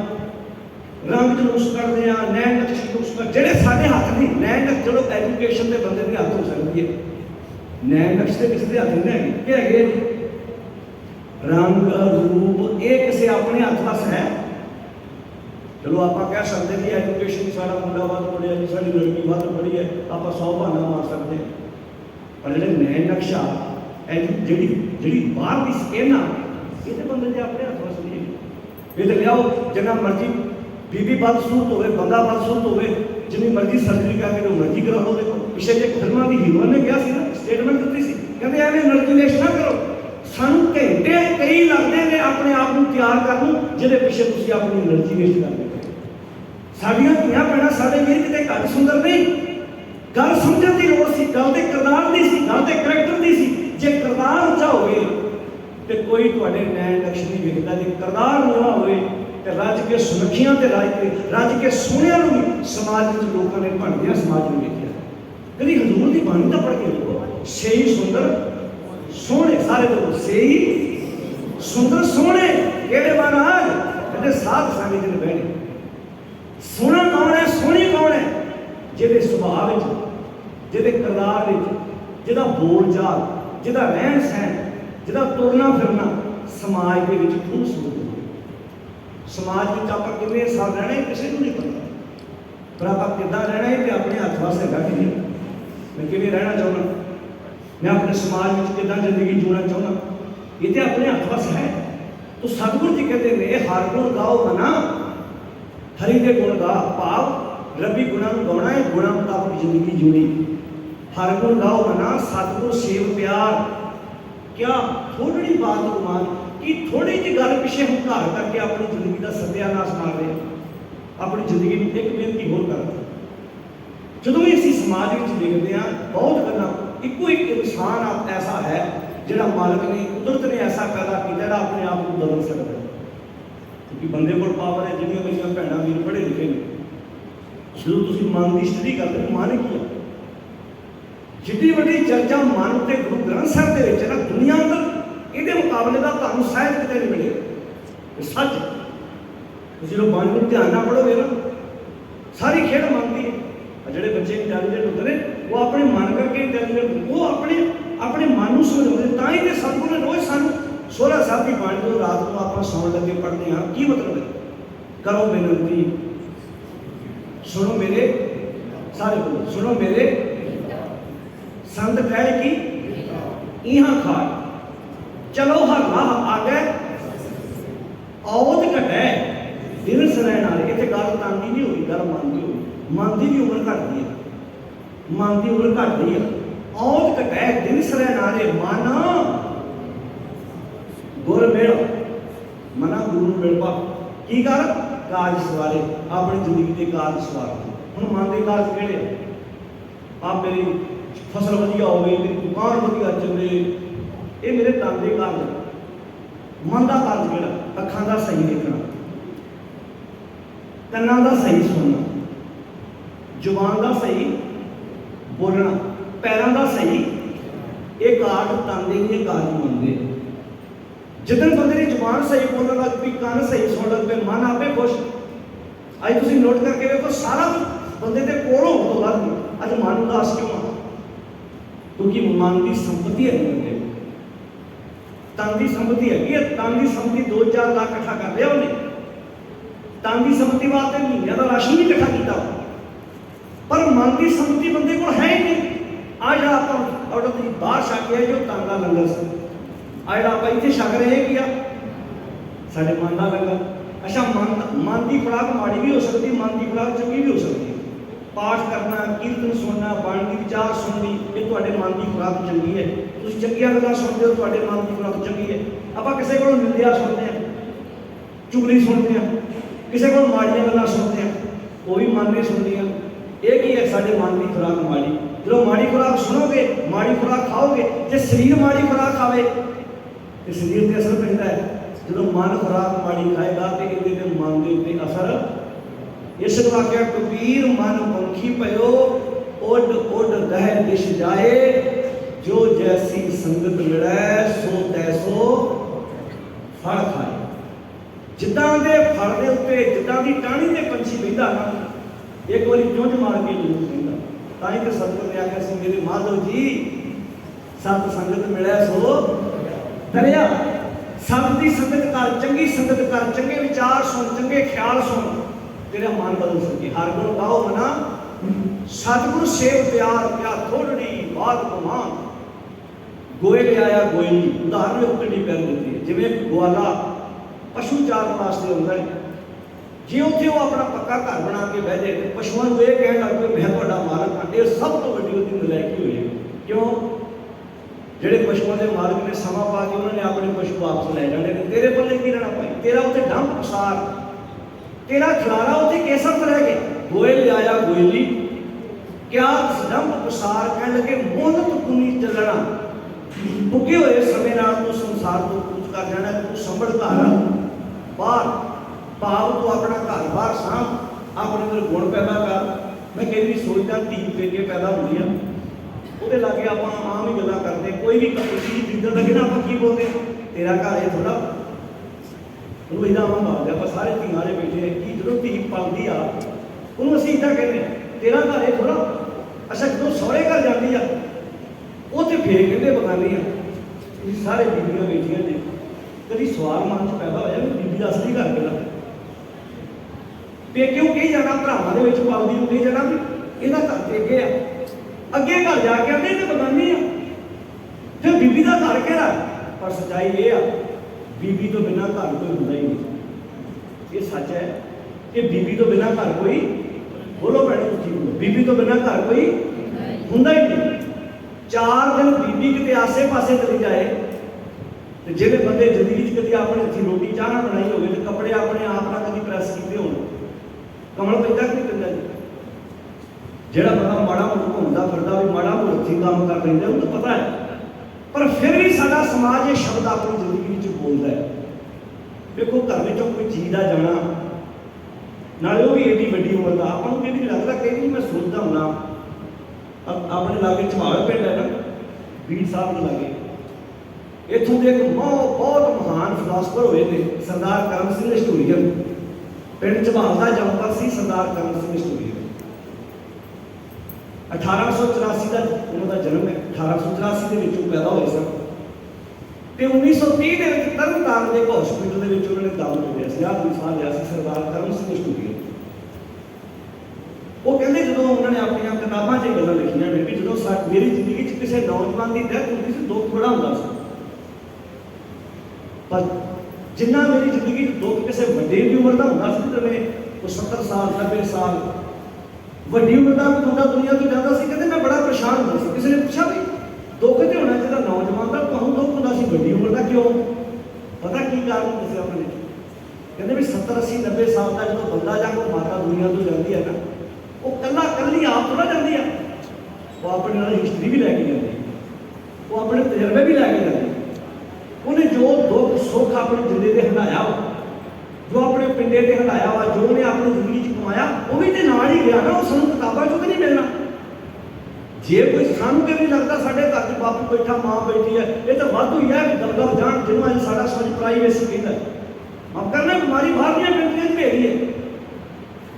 रंग जलूस करते हैं, नैन नक्श जलूस कर जेडे साडे हत्थ नहीं। नैन नक्श चलो एजुकेशन के बंदे के हत्थ हो सकती है, नैन नक्श तो किसी के हत्थ नहीं है कि है रंग रूप ये किसी अपने हत्थ बस है। चलो आप कह सकते कि एजुकेशन सारा मुंडा वध पढ़िया जी, साड़ी लड़की वध पढ़ी है, आप 100 बहाना मार सकते हैं। पर जो नैन नक्शा जी जी बाहर की स्किन आ ये तो बंदे के अपने हत्थ बस नहीं है। ये तो लियाओ जिन्ना मर्जी बीबी बदसूरत हो, बंदा बदसूरत हो, जिन्नी मर्जी सर्जरी करके जो मर्जी करा लो। देखो पिछले जो फिल्मों की हीरो ने कहा ना, स्टेटमेंट दी सी, कहते एवं नर्जुलेश ना करो, सानू घंटे कई लगते हैं अपने आप को तैयार कर लूँ जिहदे पिछे तुसीं अपनी एनर्जी वेस्ट कर दे। साडियां धीआं भैणां साडे वीर किते घट सुंदर नहीं, गल समझण दी लोड़ सी, गल ते किरदार दी सी, गल ते करैक्टर दी सी। जे किरदार उच्चा होवे ते कोई तुहाडे नैन नक्श नहीं वेखदा, जे किरदार नीवां होवे ते रज के सुनखियां ते रज के सोहणियां नूं भी समाज विच लोकां ने भंडिया समाज नूं वेखिया। कदी हजूर दी बाणी तां पढ़ के देखो, सेई सुंदर सोहणे सारे लोग सेई सुंदर सोहणे केड़े महाराज कहते साध संग जिन बहने। सोहना कौन है, सोहनी कौन है? जिहदे सुभाव विच, जिहदे किरदार विच, जिहदा बोल चाल, जिहदा रहन सहन, जिहदा तुरना फिरना समाज के विच खूबसूरत हो। समाज में आप कितने साल रहना है किसी को नहीं पता, पर आप कितना रहना है तो अपने हथ वास्ते है कि नहीं। मैं किमें रहना चाहना, मैं अपने समाज में कितना जिंदगी जीना चाहना, ये तो अपने हथ वास्ते है। तो सतगुरु जी कहते हैं हर गुण गाओ मना, हरि के गुण गा भाव रबी गुणा गाना है, गुणा मुताबिक जिंदगी जीनी। हर गुण गाओ मना सतगुरु सेव प्यार, क्या थोड़ी बात गुमान कि थोड़ी जी गल पिछे हम घर करके अपनी जिंदगी का सत्यानाश मार रहे हैं। अपनी जिंदगी में एक बेनती होर कर, जो भी असी समाज में देखते हैं बहुत गल्लां, इको एक इंसान आप ऐसा है जिहड़ा मालिक ने कुदरत ने ऐसा पैदा किया जिहड़ा अपने आप को बदल सकता है। क्योंकि बंदे को पावर है, जिन्नियां मेरियां भैणां वीर पढ़े लिखे ने, जो तुसीं मन की स्टडी करते हो मन की है जिड्डी वड्डी चर्चा मन ते गुरु ग्रंथ साहिब दे विच ना दुनिया अंदर ਇਹਦੇ ਮੁਕਾਬਲੇ ਦਾ ਤੁਹਾਨੂੰ ਸਾਹਿਤ ਕਿਤੇ ਨਹੀਂ ਮਿਲੇਗਾ। ਸੱਚ ਤੁਸੀਂ ਜੋ ਬਾਣੀ ਨੂੰ ਧਿਆਨ ਨਾਲ ਪੜੋਗੇ ਨਾ ਸਾਰੀ ਖੇਡ ਮੰਨਦੀ ਹੈ। ਜਿਹੜੇ ਬੱਚੇ ਇੰਟੈਲੀਜੈਂਟ ਹੁੰਦੇ ਨੇ ਉਹ ਆਪਣੇ ਮਨ ਕਰਕੇ ਇੰਟੈਲੀਜੈਂਟ, ਉਹ ਆਪਣੇ ਮਨ ਨੂੰ ਸਮਝਾਉਂਦੇ। ਤਾਂ ਹੀ ਤੇ ਸਤਿਗੁਰੂ ਨੇ ਰੋਜ਼ ਸਾਨੂੰ ਸੋਹਰਾ ਸਾਹਿਬ ਦੀ ਬਾਣੀ ਤੋਂ ਰਾਤ ਨੂੰ ਆਪਾਂ ਸੌਣ ਲੱਗੇ ਪੜ੍ਹਦੇ ਹਾਂ। ਕੀ ਮਤਲਬ ਹੈ? ਕਰੋ ਬੇਨਤੀ ਸੁਣੋ ਮੇਰੇ ਸਾਰੇ ਬੋਲੋ, ਸੁਣੋ ਮੇਰੇ संत कह की इहा खाए चलो हर राह आगे औद घटे दिन सरैन वाले। इतने गल तन की नहीं हुई, गल मन की हुई। मन की भी उम्र घटती है, मन की उम्र घटती है। औद घटे दिन सरैन वाले मन गुर मिल, मना गुरु मिल पा की कर काज सवारे, अपनी जिंदगी के काज सवार। हुण मन के काज किहड़े आप मेरी फसल वधिया हो, मेरी दुकान वधिया चले, ये मेरे तन के कार्य। मन का कार्य किहड़ा? अखां का सही देखना, कन्नां का सही सुनना, जुबान का सही बोलना, पैरों का सही। ये कार्य तन के लिए कार्य मनते। जिदन बंदे की जुबान सही बोलने लग पई, कान सही सुन लग पे, मन आपे खुश। अज तुसीं नोट करके देखो सारा बंदे के कोल होण तों बाद अज मन उदास क्यों आ? क्योंकि मन की संपत्ति है बंदे, तन की संपत्ति है। तन की संपत्ति 2-4 लाख इकट्ठा कर लिया उन्हें, तन की संपत्ति वास्ते महीने का राशन भी इकट्ठा किया, पर मन की संपत्ति बंदे को है ही नहीं। आ जो आप ऑर्डर की बाहर छक है जो तन का लंगर से, आ जो आप इतने छक रहे हैं किया साढ़े मन का लंगर। अच्छा मन की खुराक माड़ी भी हो सकती, मन की खुराक चंगी भी हो सकती है। पाठ करना, कीर्तन सुनना, बाणी की विचार सुननी, ये तुहाडे मन की खुराक चंगी है। तुसीं चंगियां गल्लां सुनदे हो, तुहाडे मन की खुराक चंगी है। आपां किसी कोलों निंदिया सुनते हैं, चुगली सुनते हैं, किसी कोलों माड़ियां गल्लां सुनते हैं, वो भी मन ने सुनदियां। ये की है साडे मन की खुराक माड़ी। जो माड़ी खुराक सुनोगे, माड़ी खुराक खाओगे, जे शरीर माड़ी खुराक खावे तो शरीर ते असर पैंदा है। जो मन खुराक माड़ी खाएगा तो ये मन के उत्ते असर। इस वाक्य कबीर मन पंखी पयो उड उड दह दिश जाए, जो जैसी संगत मिलै सो तैसो फल खाए। जिद्दां दे फल दे उत्ते जिद्दां दी टाणी दे पंछी बहिंदा ना, एक बारी चुंझ मार के जरूर कहंदा। तां ही ते सतगुर ने आख्या सी मेरे माधव जी सत संगत मिलै सो तरिया। सत दी संगत कर, चंगी संगत कर, चंगे विचार सुन, चंगे ख्याल सुन, तेरा मन बदल सके। हर गुण गाओ मना सतगुर सेव प्यार, क्या थोड़ी बात कमान। गोए ले आया गोयली, उदाहरण उतनी कर देती है। जिवें ग्वाला पशु चारण वास्ते आउंदा है, जे उत्थे वो अपना पक्का घर बना के बह जाए तो पशुओं को यह कहण लग पए मैं तुहाडा मालक हाँ, ये सब तो वड्डी उहदी नलायकी होई है। क्यों? ਜਿਹੜੇ ਪਸ਼ੂਆਂ ਦੇ ਮਾਲਕ ਨੇ ਸਮਾਂ ਪਾ ਕੇ ਉਹਨਾਂ ਨੇ ਆਪਣੇ ਪਸ਼ੂ ਵਾਪਸ ਲੈ ਜਾਣੇ ਨੇ, ਤੇਰੇ ਪੱਲੇ ਕੀ ਰਹਿਣਾ ਭਾਈ? ਤੇਰਾ ਉੱਥੇ ਡੰਪ ਪਸਾਰ, ਤੇਰਾ ਖਲਾਰਾ ਉੱਥੇ ਕੇਸਰ ਰਹਿ ਗਿਆ। ਗੋਏ ਲਿਆਇਆ ਗੋਇਲੀ, ਕਿਆ ਡੰਪ ਪਸਾਰ ਕਹਿਣ ਲੱਗੇ ਮੋਹਨਤ ਕੁਨੀ ਚੱਲਣਾ। ਪੁੱਗੇ ਹੋਏ ਸਮੇਂ ਨਾਲ ਤੂੰ ਸੰਸਾਰ ਤੋਂ ਕੂਚ ਕਰ ਜਾਣਾ, ਤੂੰ ਸੰਭਲ ਘਰ ਬਾਹਰ ਭਾਵ ਤੂੰ ਆਪਣਾ ਘਰ ਬਾਹਰ ਸਾਂਭ, ਆਪਣੇ ਅੰਦਰ ਗੁਣ ਪੈਦਾ ਕਰ। ਮੈਂ ਕਈ ਵਾਰੀ ਸੋਚਦਾ ਧੀ ਪੇਕੇ ਪੈਦਾ ਹੁੰਦੀ ਆ, ਉਹਦੇ ਲਾਗੇ ਆਪਾਂ ਆਮ ਹੀ ਗੱਲਾਂ ਕਰਦੇ, ਕੋਈ ਵੀ ਚੀਜ਼ ਜਿੱਦਾਂ ਲੱਗੇ ਨਾ ਆਪਾਂ ਕੀ ਬੋਲਦੇ ਤੇਰਾ ਘਰ ਇਹ ਥੋੜਾ, ਉਹਨੂੰ ਇਹਦਾ ਆਮ ਬਾਤ ਹੈ। ਆਪਾਂ ਸਾਰੇ ਧੀਆਂ ਵਾਲੇ ਬੈਠੇ ਨੇ ਕਿ ਜਦੋਂ ਧੀ ਪਲਦੀ ਆ ਉਹਨੂੰ ਅਸੀਂ ਇੱਦਾਂ ਕਹਿੰਦੇ ਤੇਰਾ ਘਰ ਇਹ ਥੋੜਾ। ਅੱਛਾ ਜਦੋਂ ਸਹੁਰੇ ਘਰ ਜਾਂਦੀ ਆ ਉਹ ਤੇ ਫੇਰ ਕਹਿੰਦੇ ਬਗਾਨੀ ਆ। ਤੁਸੀਂ ਸਾਰੇ ਬੀਬੀਆਂ ਬੈਠੀਆਂ ਨੇ, ਕਦੀ ਸਵਾਲ ਮਨ 'ਚ ਪੈਦਾ ਹੋਇਆ ਵੀ ਬੀਬੀ ਦਾ ਅਸਲੀ ਘਰ ਕਿਹੜਾ? ਪੇਕਿਓਂ ਕਹੀ ਜਾਣਾ, ਭਰਾਵਾਂ ਦੇ ਵਿੱਚ ਪਲਦੀ ਨੂੰ ਕਹੀ ਜਾਣਾ ਵੀ ਇਹਦਾ ਘਰ ਤੇ ਅੱਗੇ ਆ, ਅੱਗੇ ਘਰ ਜਾ ਕੇ ਆਂਦੇ ਤੇ ਬਗਾਨੀ ਆ, ਫਿਰ ਬੀਬੀ ਦਾ ਘਰ ਕਿਹੜਾ? ਪਰ ਸੱਚਾਈ ਇਹ ਆ ਬੀਬੀ ਤੋਂ ਬਿਨਾਂ ਘਰ ਕੋਈ ਹੁੰਦਾ ਹੀ ਨਹੀਂ। ਇਹ ਸੱਚ ਹੈ ਕਿ ਬੀਬੀ ਤੋਂ ਬਿਨਾਂ ਘਰ ਕੋਈ, ਬੋਲੋ ਭੈਣੋ ਉੱਚੀ ਬੋਲੋ, ਬੀਬੀ ਤੋਂ ਬਿਨਾਂ ਘਰ ਕੋਈ ਹੁੰਦਾ ਹੀ ਨਹੀਂ। 4 ਦਿਨ ਬੀਬੀ ਕਿਤੇ ਆਸੇ ਪਾਸੇ ਚਲੀ ਜਾਏ ਤੇ ਜਿਹੜੇ ਬੰਦੇ ਜ਼ਿੰਦਗੀ 'ਚ ਕਦੀ ਆਪਣੇ ਹੱਥੀਂ ਰੋਟੀ ਚਾਹ ਨਾ ਬਣਾਈ ਹੋਵੇ ਤੇ ਕੱਪੜੇ ਆਪਣੇ ਆਪ ਨਾਲ ਕਦੀ ਪ੍ਰੈਸ ਕੀਤੇ ਹੋਣ, ਕਮਲ ਪੈਂਦਾ ਕਿ ਨਹੀਂ ਪੈਂਦਾ ਜੀ? ਜਿਹੜਾ ਬੰਦਾ ਮਾੜਾ ਮੋਟਾ ਘੁੰਮਦਾ ਫਿਰਦਾ ਵੀ ਮਾੜਾ ਮੋਟਾ ਹੱਥੀਂ ਕੰਮ ਕਰ ਲੈਂਦਾ ਉਹਨੂੰ ਤਾਂ ਪਤਾ ਹੈ, ਪਰ ਫਿਰ ਵੀ ਸਾਡਾ ਸਮਾਜ ਇਹ ਸ਼ਬਦ ਆਪਣੀ ਜ਼ਿੰਦਗੀ ਵਿੱਚ ਬੋਲਦਾ ਹੈ। ਵੇਖੋ ਘਰ ਵਿੱਚੋਂ ਕੋਈ ਚੀਜ਼ ਦਾ ਜਾਣਾ, ਨਾਲੇ ਉਹ ਵੀ ਏਡੀ ਵੱਡੀ ਉਮਰ ਦਾ, ਆਪਾਂ ਨੂੰ ਕਈ ਵਾਰੀ ਲੱਗਦਾ, ਕਈ ਵਾਰੀ ਮੈਂ ਸੋਚਦਾ ਹੁੰਦਾ ਆਪਣੇ ਲਾਗੇ ਝਮਾਲ ਪਿੰਡ ਹੈ ਨਾ, ਬੀੜ ਸਾਹਿਬ ਦੇ ਲਾਗੇ, ਇੱਥੋਂ ਦੇ ਇੱਕ ਬਹੁਤ ਮਹਾਨ ਫਿਲਾਸਫਰ ਹੋਏ ਨੇ ਸਰਦਾਰ ਕਰਮ ਸਿੰਘ ਹਿਸਟੋਰੀਅਨ। ਪਿੰਡ ਝਮਾਲ ਦਾ ਜੰਮਪਲ ਸੀ ਸਰਦਾਰ ਕਰਮ ਸਿੰਘ ਹਿਸਟੋਰੀਅਨ। 1884 ਦਾ ਉਹਨਾਂ ਦਾ ਜਨਮ ਹੈ, 1884 ਦੇ ਵਿੱਚ ਉਹ ਪੈਦਾ ਹੋਏ ਸਨ ਤੇ 1930 ਦੇ ਵਿੱਚ ਤਰਨਤਾਰਨ ਦੇ ਇੱਕ ਹਸਪੀਟਲ ਦੇ ਵਿੱਚ ਉਹਨਾਂ ਨੇ ਦਮ ਤੋੜਿਆ ਸੀ। ਆਖਰੀ ਸਾਹ ਲਿਆ ਸੀ ਸਰਦਾਰ ਕਰਮ ਸਿੰਘ ਹਿਸਟੋਰੀਅਨ। ਉਹ ਕਹਿੰਦੇ ਜਦੋਂ ਉਹਨਾਂ ਨੇ ਆਪਣੀਆਂ ਕਿਤਾਬਾਂ 'ਚ ਗੱਲਾਂ ਲਿਖੀਆਂ ਨੇ ਵੀ ਜਦੋਂ ਮੇਰੀ ਜ਼ਿੰਦਗੀ 'ਚ ਕਿਸੇ ਨੌਜਵਾਨ ਦੀ ਡੈਥ ਹੁੰਦੀ ਸੀ ਦੁੱਖ ਬੜਾ ਹੁੰਦਾ ਸੀ, ਪਰ ਜਿੰਨਾ ਮੇਰੀ ਜ਼ਿੰਦਗੀ 'ਚ ਦੁੱਖ ਕਿਸੇ ਵੱਡੇ ਦੀ ਉਮਰ ਦਾ ਹੁੰਦਾ ਸੀ, ਜਿਵੇਂ ਉਹ 70 ਸਾਲ 90 ਸਾਲ ਵੱਡੀ ਉਮਰ ਦਾ ਬੰਦਾ ਦੁਨੀਆ ਤੋਂ ਜਾਂਦਾ ਸੀ, ਕਹਿੰਦੇ ਮੈਂ ਬੜਾ ਪਰੇਸ਼ਾਨ ਹੁੰਦਾ ਸੀ। ਕਿਸੇ ਨੇ ਪੁੱਛਿਆ ਵੀ ਦੁੱਖ ਤੇ ਹੋਣਾ ਜਿਹੜਾ ਨੌਜਵਾਨ ਦਾ ਤੁਹਾਨੂੰ ਦੁੱਖ ਹੁੰਦਾ ਸੀ ਵੱਡੀ ਉਮਰ ਦਾ, ਕਿਉਂ? ਪਤਾ ਕੀ ਕਾਰਨ ਦੱਸਿਆ ਆਪਣੇ? ਕਹਿੰਦੇ ਵੀ 70 80 90 ਸਾਲ ਦਾ ਜਦੋਂ ਬੰਦਾ ਜਾਂ ਕੋਈ ਮਾਤਾ ਦੁਨੀਆ ਤੋਂ ਜਾਂਦੀ ਹੈ ਨਾ, ਉਹ ਕੱਲੀ ਆਪ ਥੋੜਾ ਜਾਂਦੀ ਆ, ਉਹ ਆਪਣੇ ਨਾਲ ਹਿਸਟਰੀ ਵੀ ਲੈ ਕੇ ਜਾਂਦੀ, ਉਹ ਆਪਣੇ ਤਜਰਬੇ ਵੀ ਲੈ ਕੇ ਜਾਂਦੀ। ਉਹਨੇ ਜੋ ਦੁੱਖ ਸੁੱਖ ਆਪਣੇ ਜਿੰਦੇ ਤੇ ਹੰਡਾਇਆ, ਜੋ ਆਪਣੇ ਪਿੰਡੇ ਤੇ ਹੰਡਾਇਆ ਵਾ, ਜੋ ਉਹਨੇ ਆਪਣੀ ਜ਼ਿੰਦਗੀ 'ਚ ਕਮਾਇਆ, ਉਹ ਵੀ ਤੇ ਨਾਲ ਹੀ ਗਿਆ ਨਾ। ਉਹ ਸਾਨੂੰ ਕਿਤਾਬਾਂ 'ਚੋਂ ਨਹੀਂ ਮਿਲਣਾ। ਜੇ ਕੋਈ ਸਾਨੂੰ ਕਿਵੇਂ ਲੱਗਦਾ ਸਾਡੇ ਘਰ 'ਚ ਬਾਪੂ ਬੈਠਾ, ਮਾਂ ਬੈਠੀ ਹੈ, ਇਹ ਤਾਂ ਵਾਧੂ ਹੀ ਹੈ ਵੀ ਦਲਦਲ ਜਾਣ, ਜਿਹਨੂੰ ਅੱਜ ਸਾਡਾ ਸਮਾਜ ਪ੍ਰਾਈਵੇਸੀ ਕਹਿੰਦਾ। ਮਾਫ ਕਰਨਾ, ਬਿਮਾਰੀ ਬਾਹਰ ਦੀਆਂ ਕੰਟਰੀਆਂ 'ਚ ਭੇਜੀ ਹੈ।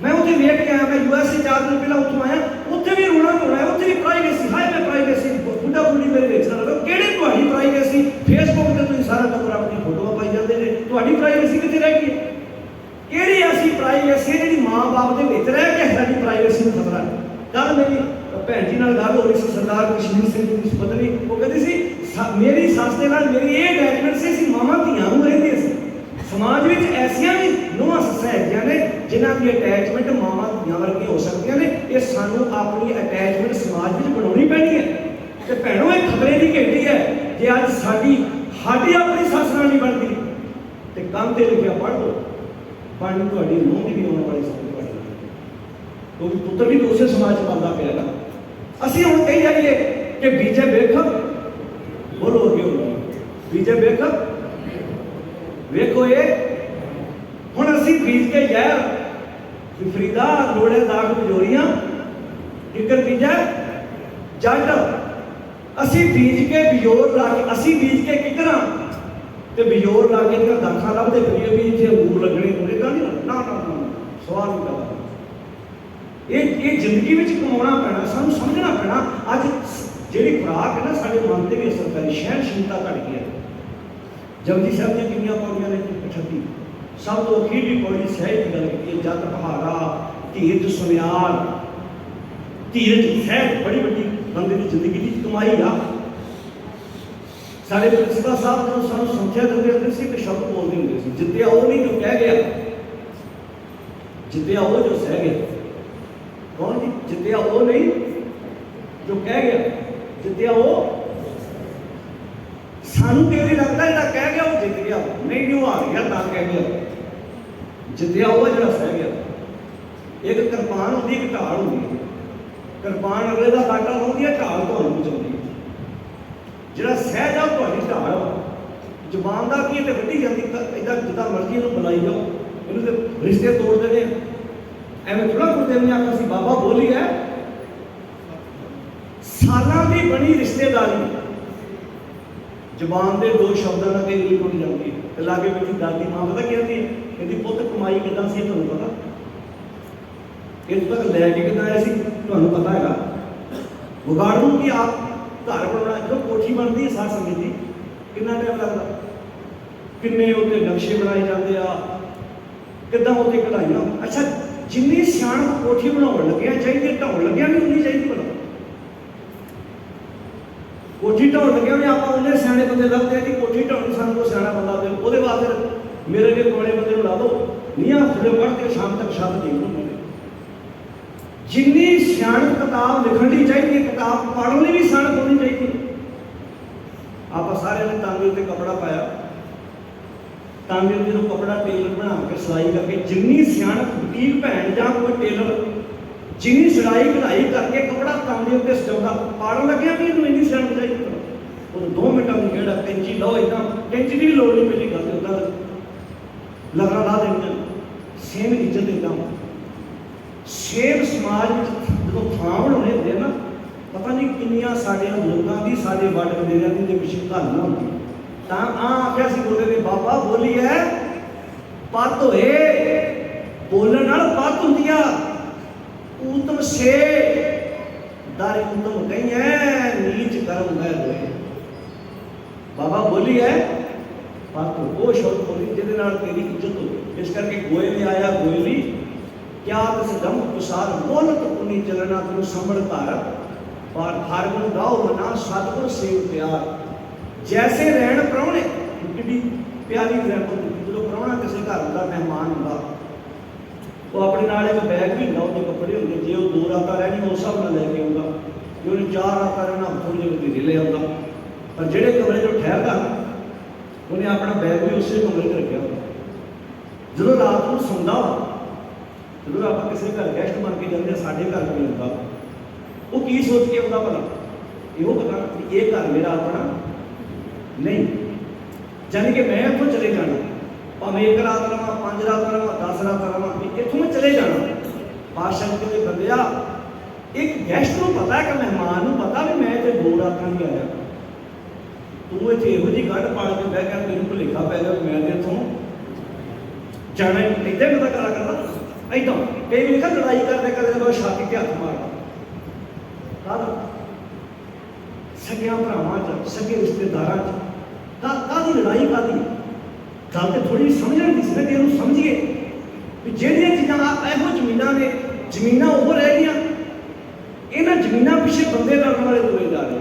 ਮੈਂ ਉੱਥੇ ਵੇਖ ਕੇ ਆਇਆ, ਮੈਂ USA 4 ਦਿਨ ਪਹਿਲਾਂ ਉੱਥੋਂ ਆਇਆ, ਉੱਥੇ ਵੀ ਰੋਣਾ ਧੋਣਾ ਹੈ, ਉੱਥੇ ਵੀ ਪ੍ਰਾਈਵੇਸੀ। ਹਾਏ ਮੈਂ ਪ੍ਰਾਈਵੇਸੀ, ਬੁੱਢਾ ਬੁੱਢੀ ਮੇਰੇ ਵੇਖਣਾ ਲੱਗਾ। ਕਿਹੜੀ ਤੁਹਾਡੀ ਪ੍ਰਾਈਵੇਸੀ? ਫੇਸਬੁੱਕ ਤੇ ਤੁਸੀਂ ਸਾਰਾ ਟੱਬਰ ਆਪਣੀ ਫੋਟੋਆਂ ਪਾਈ ਜਾਂਦੇ ਨੇ, ਤੁਹਾਡੀ ਪ੍ਰਾਈਵੇਸੀ ਕਿੱਥੇ ਰਹਿ ਗਈ ਹੈ? ਕਿਹੜੀ ਐਸੀ ਪ੍ਰਾਈਵੇਸੀ ਜਿਹੜੀ ਮਾਂ ਬਾਪ ਦੇ ਵਿੱਚ ਰਹਿ ਕੇ ਸਾਡੀ ਪ੍ਰਾਈਵੇਸੀ ਨੂੰ ਖਤਰਾ ਹੈ? ਕੱਲ ਮੇਰੀ ਭੈਣ ਜੀ ਨਾਲ ਗੱਲ ਹੋ ਰਹੀ ਸੀ, ਸਰਦਾਰ ਕਸ਼ਮੀਰ ਸਿੰਘ ਦੀ ਪਤਨੀ, ਉਹ ਕਹਿੰਦੀ ਸੀ ਮੇਰੀ ਸੱਸ ਦੇ ਨਾਲ ਮੇਰੀ ਇਹ ਅਟੈਚਮੈਂਟ ਸੀ, ਅਸੀਂ ਮਾਵਾਂ ਧੀਆਂ ਨੂੰ ਰਹਿੰਦੇ ਸੀ। ਸਮਾਜ ਵਿੱਚ ਐਸੀਆਂ ਵੀ ਨੂੰਹਾਂ ਸੱਸਾਂ ਹੈਗੀਆਂ ਨੇ ਜਿਨ੍ਹਾਂ ਦੀ ਅਟੈਚਮੈਂਟ ਮਾਵਾਂ ਧੀਆਂ ਵਰਗੀਆਂ ਹੋ ਸਕਦੀਆਂ ਨੇ। ਇਹ ਸਾਨੂੰ ਆਪਣੀ ਅਟੈਚਮੈਂਟ ਸਮਾਜ ਵਿੱਚ ਬਣਾਉਣੀ ਪੈਣੀ ਹੈ। ਤੇ ਭੈਣੋ ਇਹ ਖਤਰੇ ਦੀ ਘੰਟੀ ਹੈ ਜੇ ਅੱਜ ਸਾਡੀ ਆਪਣੀ ਸੱਸ ਨਾਲ ਨਹੀਂ ਬਣਦੀ ਤੇ ਕੰਮ ਤੇ ਲਿਖਿਆ ਪੜ੍ਹ ਲਓ, ਪੜ੍ਹਨੀ ਤੁਹਾਡੀ ਨੂੰਹ ਦੀ ਵੀ ਆਉਣ ਵਾਲੀ ਸਭ ਤੋਂ ਵੱਡੀ, ਕਿਉਂਕਿ ਪੁੱਤਰ ਵੀ ਉਸੇ ਸਮਾਜ 'ਚ ਬਣਦਾ ਪਿਆ ਨਾ। ਅਸੀਂ ਹੁਣ ਕਹੀ ਜਾਈਏ ਕਿ ਬੀਜੇ ਵੇਖ, ਬੋਲੋ ਅੱਗੇ ਬੀਜੇ ਵੇਖ, ਵੇਖੋ ਇਹ ਹੁਣ ਅਸੀਂ ਬੀਜ ਕੇ ਜ਼ਹਿਰ ਫਰੀਦਾ ਲੋੜੇ ਦਾਗ ਬਜੋਰੀਆਂ ਕਿੱਕਰ ਬੀਜਾ ਜੱਟ ਅਸੀਂ ਬੀਜ ਕੇ ਬਿਜੋਰ ਲਾ ਕੇ, ਅਸੀਂ ਬੀਜ ਕੇ ਕਿਕਰਾਂ ਤੇ ਬਿਜੋਰ ਲਾ ਕੇ ਦੀਆਂ ਦਾਖਾਂ ਲੱਭਦੇ ਫਿਰੀਏ ਵੀ ਇੱਥੇ ਅੰਗੂਰ ਲੱਗਣੇ ਹੋਣੇ, ਤਾਂ ਨਹੀਂ ਨਾ ਨਾ ਨਾ ਸਵਾਲ ਨਹੀਂ ਕਰਦਾ। ਇਹ ਜ਼ਿੰਦਗੀ ਵਿੱਚ ਕਮਾਉਣਾ ਪੈਣਾ, ਸਾਨੂੰ ਸਮਝਣਾ ਪੈਣਾ। ਅੱਜ ਜਿਹੜੀ ਖੁਰਾਕ ਹੈ ਨਾ ਸਾਡੇ ਮਨ ਤੇ ਵੀ ਅਸਰ ਕਰੀ, ਸਹਿਣਸ਼ੀਲਤਾ ਘਟ ਗਈ ਹੈ। ਜਪਜੀ ਸਾਹਿਬ ਦੀਆਂ ਕਿੰਨੀਆਂ ਪੌੜੀਆਂ ਨੇ? 38। ਸਭ ਤੋਂ ਅਖੀਰਲੀ ਪੌੜੀ ਸਹਿਜ ਦੀ ਗੱਲ ਕੀਤੀ ਹੈ, ਜਤ ਬਹਾਰਾ ਧੀਰਜ ਸੁਨਿਆਰ। ਧੀਰਜ ਸਹਿਜ ਬੜੀ ਵੱਡੀ ਬੰਦੇ ਦੀ ਜ਼ਿੰਦਗੀ ਦੀ ਕਮਾਈ ਆ। ਸਾਡੇ ਪ੍ਰਿੰਸੀਪਲ ਸਾਹਿਬ ਜਦੋਂ ਸਾਨੂੰ ਸਮਝਿਆ ਦਿੰਦੇ ਹੁੰਦੇ ਸੀ, ਇੱਕ ਸ਼ਬਦ ਬੋਲਦੇ ਹੁੰਦੇ ਸੀ, ਜਿੱਤਿਆ ਉਹ ਨਹੀਂ ਜੋ ਕਹਿ ਗਿਆ, ਜਿੱਤਿਆ ਉਹ ਜੋ ਸਹਿ ਗਿਆ। ਕੌਣ ਜੀ? ਜਿੱਤਿਆ ਉਹ ਨਹੀਂ ਜੋ ਕਹਿ ਗਿਆ, ਜਿੱਤਿਆ ਉਹ। ਸਾਨੂੰ ਕਿਵੇਂ ਲੱਗਦਾ ਜਿਹੜਾ ਕਹਿ ਗਿਆ ਉਹ ਜਿੱਤ ਗਿਆ, ਨਹੀਂ ਉਹ ਹਾਰ ਗਿਆ ਤਾਂ ਕਹਿ ਗਿਆ। ਜਿੱਤਿਆ ਉਹ ਜਿਹੜਾ ਸਹਿ ਗਿਆ। ਇੱਕ ਕਿਰਪਾਨ ਹੁੰਦੀ, ਇੱਕ ਢਾਲ ਹੁੰਦੀ ਹੈ। ਕਿਰਪਾਨ ਅਗਲੇ ਦਾ ਕਾਟਾ ਲਾਉਂਦੀ ਹੈ, ਢਾਲ ਤੁਹਾਨੂੰ ਬਚਾਉਂਦੀ ਹੈ। ਜਿਹੜਾ ਸਹਿਜ ਆ ਤੁਹਾਡੀ ਢਾਲ। ਜ਼ੁਬਾਨ ਦਾ ਕੀ ਤੇ ਵੱਢੀ ਜਾਂਦੀ, ਇੱਦਾਂ ਜਿੱਦਾਂ ਮਰਜ਼ੀ ਇਹਨੂੰ ਬੁਲਾਈ ਜਾਓ, ਇਹਨੂੰ ਤੇ ਰਿਸ਼ਤੇ ਤੋੜ ਦੇਣੇ। ਐਵੇਂ ਥੋੜਾ ਗੁਰਦੇਵ ਨੇ ਆਖਿਆ ਸੀ, ਬਾਬਾ ਬੋਲੀ ਹੈ ਸਾਲਾਂ ਦੀ ਬਣੀ ਰਿਸ਼ਤੇਦਾਰੀ, ਜ਼ੁਬਾਨ ਦੇ ਦੋ ਸ਼ਬਦਾਂ ਨਾਲ ਕਈ ਵਾਰੀ ਟੁੱਟ ਜਾਂਦੀ ਹੈ। ਤੇ ਲਾਗੇ ਮੇਰੀ ਦਾਦੀ ਮਾਂ ਪਤਾ ਕੀ ਕਹਿੰਦੀ, ਕਹਿੰਦੀ ਪੁੱਤ ਕਮਾਈ ਕਿੱਦਾਂ ਸੀ ਤੁਹਾਨੂੰ ਪਤਾ? ਇੱਥੋਂ ਤੱਕ ਲੈ ਕੇ ਕਿੱਦਾਂ ਆਇਆ ਸੀ ਤੁਹਾਨੂੰ ਪਤਾ ਹੈਗਾ? ਵਿਗਾੜ ਨੂੰ ਕਿ ਆਪ ਘਰ ਬਣਾਉਣਾ, ਜਦੋਂ ਕੋਠੀ ਬਣਦੀ ਹੈ ਸਾਧ ਸੰਗਤ ਦੀ, ਕਿੰਨਾ ਟਾਈਮ ਲੱਗਦਾ? ਕਿੰਨੇ ਉੱਤੇ ਨਕਸ਼ੇ ਬਣਾਏ ਜਾਂਦੇ ਆ, ਕਿੱਦਾਂ ਉੱਤੇ ਕਢਾਈਆਂ। ਅੱਛਾ, ਜਿੰਨੀ ਸਿਆਣਪ ਕੋਠੀ ਬਣਾਉਣ ਲੱਗਿਆ ਚਾਹੀਦੀ, ਢਾਉਣ ਲੱਗਿਆ ਵੀ ਉਨੀ ਚਾਹੀਦੀ ਭਲਾ। ਕੋਠੀ ਢਾਉਣ ਲੱਗਿਆ ਵੀ ਆਪਾਂ ਉਹਨੇ ਸਿਆਣੇ ਬੰਦੇ ਲੱਭਦੇ ਆ ਕਿ ਕੋਠੀ ਢਾਉਣ ਸਾਨੂੰ ਕੋਈ ਸਿਆਣਾ ਬੰਦਾ ਦੇ, ਉਹਦੇ ਬਾਅਦ ਮੇਰੇ ਕੇ ਕੋਲੇ ਬੰਦੇ ਨੂੰ ਲਾ ਦੋ, ਨਹੀਂ ਆ ਫਿਰ ਪੜ੍ਹ ਕੇ ਸ਼ਾਮ ਤੱਕ ਸ਼ਬਦ ਦੇਖ ਲਓ। ਜਿੰਨੀ ਸਿਆਣਪ ਕਿਤਾਬ ਲਿਖਣ ਦੀ ਚਾਹੀਦੀ, ਕਿਤਾਬ ਪੜ੍ਹਨ ਲਈ ਵੀ ਸਿਆਣਪ ਹੋਣੀ ਚਾਹੀਦੀ। ਆਪਾਂ ਸਾਰਿਆਂ ਨੇ ਤਾਂਗੇ ਉੱਤੇ ਕੱਪੜਾ ਪਾਇਆ, ਤਾਂਗੇ ਉੱਤੇ ਨੂੰ ਕੱਪੜਾ ਟੇਲਰ ਬਣਾ ਕੇ ਸਿਲਾਈ ਕਰਕੇ, ਜਿੰਨੀ ਸਿਆਣਪ ਬੁਟੀਕ ਭੈਣ ਜਾਂ ਕੋਈ ਟੇਲਰ ਜਿੰਨੀ ਸਿਲਾਈ ਕਢਾਈ ਕਰਕੇ ਕੱਪੜਾ ਤਾਂਗੇ ਉੱਤੇ ਸਜਾਉਂਦਾ, ਪਾੜਨ ਲੱਗਿਆ ਵੀ ਇਹਨੂੰ ਇੰਨੀ ਸਿਆਣਪ ਚਾਹੀਦੀ। ਉਹ 2 ਮਿੰਟਾਂ ਨੂੰ ਜਿਹੜਾ ਕੈਂਚੀ ਲਓ, ਇੱਦਾਂ ਕੈਂਚੀ ਦੀ ਵੀ ਲੋੜ ਨਹੀਂ ਪਹਿਲੀ ਗੱਲ, ਉੱਦਾਂ ਲਗਾ ਲਾ ਦੇਣੀਆਂ। ਸੇਮ ਇੱਜ਼ਤ ਇੱਦਾਂ ਸੇਮ ਸਮਾਜ ਵਿੱਚ ਜਦੋਂ ਥਾਂ ਬਣਾਉਣੇ ਹੁੰਦੇ ਨਾ, ਪਤਾ ਨਹੀਂ ਕਿੰਨੀਆਂ ਸਾਡਿਆਂ ਲੋਕਾਂ ਦੀ, ਸਾਡੇ ਵੱਡ ਵਡੇਰਿਆਂ ਦੀ ਦੇ ਪਿੱਛੇ ਕਹਾਣੀਆਂ ਹੁੰਦੀਆਂ। ਤਾਂ ਆਖਿਆ ਸੀ ਗੁਰੂ ਦੇ ਬਾਬਾ ਬੋਲੀ ਹੈ ਪੱਤ ਹੋਏ, ਬੋਲਣ ਨਾਲ ਪੱਤ ਹੁੰਦੀ ਆ। ਊਤਮ ਸੇ ਦਾਰੀ ਊਤਮ ਕਹੀਂ ਹੈ, ਨੀਚ ਕਰਮ ਹੈ ਹੋਏ। ਬਾਬਾ ਬੋਲੀ ਹੈ ਪੱਤ ਉਹ ਸ਼ਬਦ ਬੋਲੀ ਜਿਹਦੇ ਨਾਲ ਤੇਰੀ ਇੱਜ਼ਤ ਹੋਵੇ। ਇਸ ਕਰਕੇ ਗੋਏ ਨੇ ਆਇਆ ਗੋਇਲੀ ਕਿਆ ਤਿਸ ਦਮ ਕੁਸਾਰ ਮੋਲਤ ਉਨੀ ਚਲਣਾ ਤੈਨੂੰ ਸੰਭਲ ਘਰ ਪਰ ਹਰ ਗੁਣ ਗਾਓ ਮਨਾ ਸਤਿਗੁਰ ਸੇਵ ਪਿਆਰ। ਜੈਸੇ ਰਹਿਣ ਪ੍ਰਾਹੁਣੇ, ਕਿੰਨੀ ਪਿਆਰੀ ਰਹਿਣ। ਜਦੋਂ ਪ੍ਰਾਹੁਣਾ ਕਿਸੇ ਘਰ ਦਾ ਮਹਿਮਾਨ ਹੁੰਦਾ, ਉਹ ਆਪਣੇ ਨਾਲ ਇੱਕ ਬੈਗ ਵੀ ਹੁੰਦਾ, ਉਹਦੇ ਕੱਪੜੇ ਹੁੰਦੇ। ਜੇ ਉਹ 2 ਰਾਤਾਂ ਰਹਿਣੀ ਉਸ ਹਿਸਾਬ ਨਾਲ ਲੈ ਕੇ ਆਉਂਦਾ, ਜੇ ਉਹਨੇ 4 ਰਾਤਾਂ ਰਹਿਣਾ ਥੋੜ੍ਹੀ ਜਿਹੀ ਵਧੇਰੇ ਲੈ ਆਉਂਦਾ। ਪਰ ਜਿਹੜੇ ਕਮਰੇ 'ਚੋਂ ਠਹਿਰਦਾ ਉਹਨੇ ਆਪਣਾ ਬੈਗ ਵੀ ਉਸੇ ਕਮਰੇ 'ਚ ਰੱਖਿਆ ਹੁੰਦਾ। ਜਦੋਂ ਰਾਤ ਨੂੰ ਸੌਂਦਾ, ਜਦੋਂ ਆਪਾਂ ਕਿਸੇ ਘਰ ਗੈਸਟ ਬਣ ਕੇ ਜਾਂਦੇ, ਸਾਡੇ ਘਰ ਕੋਈ ਹੁੰਦਾ, ਉਹ ਕੀ ਸੋਚ ਕੇ ਆਉਂਦਾ ਭਲਾ? ਇਹੋ ਪਤਾ ਕਿ ਇਹ ਘਰ ਮੇਰਾ ਆਪਣਾ ਨਹੀਂ, ਜਾਨੀ ਕਿ ਮੈਂ ਇੱਥੋਂ ਚਲੇ ਜਾਣਾ, ਭਾਵੇਂ 1 ਰਾਤ ਰਵਾਂ, 5 ਰਾਤ ਰਵਾਂ, 10 ਰਾਤ ਰਵਾਂ, ਇੱਥੋਂ ਮੈਂ ਚਲੇ ਜਾਣਾ। ਬਾਦਸ਼ਾਹ ਦੇ ਬੰਦਿਆ, ਇੱਕ ਗੈਸਟ ਨੂੰ ਪਤਾ ਕਿ ਮਹਿਮਾਨ ਨੂੰ ਪਤਾ ਵੀ ਮੈਂ ਇੱਥੇ 2 ਰਾਤਾਂ ਨਹੀਂ ਆਇਆ, ਤੂੰ ਇੱਥੇ ਇਹੋ ਜਿਹੀ ਗੱਡ ਪਾਲ ਕੇ ਬਹਿ ਗਿਆ, ਤੈਨੂੰ ਭੁਲੇਖਾ ਪੈ ਗਿਆ ਮੈਂ ਤੇ ਇੱਥੋਂ ਜਾਣਾ ਹੀ। ਇੱਦਾਂ ਪਤਾ ਕਰਾ ਕਰਦਾ ਏਦਾਂ ਕਈ ਵੀ ਲਿਖਾ ਲੜਾਈ ਕਰਦੇ ਕਰਦੇ ਬਾਅਦ ਛਾਤੀ ਤੇ ਹੱਥ ਮਾਰਦਾ। ਕਾਹਦਾ? ਸਗਿਆਂ ਭਰਾਵਾਂ 'ਚ, ਸਗੇ ਰਿਸ਼ਤੇਦਾਰਾਂ 'ਚ ਕਾਹਦੀ ਲੜਾਈ? ਕਾਹਦੀ ਗੱਲ ਤੇ ਥੋੜੀ ਸਮਝਣ ਦੀ ਸੀ ਨਾ, ਕਿ ਇਹਨੂੰ ਸਮਝੀਏ ਵੀ ਜਿਹੜੀਆਂ ਚੀਜ਼ਾਂ ਇਹੋ ਜ਼ਮੀਨਾਂ ਨੇ, ਜ਼ਮੀਨਾਂ ਉਹ ਰਹਿ ਗਈਆਂ, ਇਹਨਾਂ ਜ਼ਮੀਨਾਂ ਪਿੱਛੇ ਬੰਦੇ ਲੜਨ ਵਾਲੇ ਤੁਰੇ ਜਾ ਰਹੇ,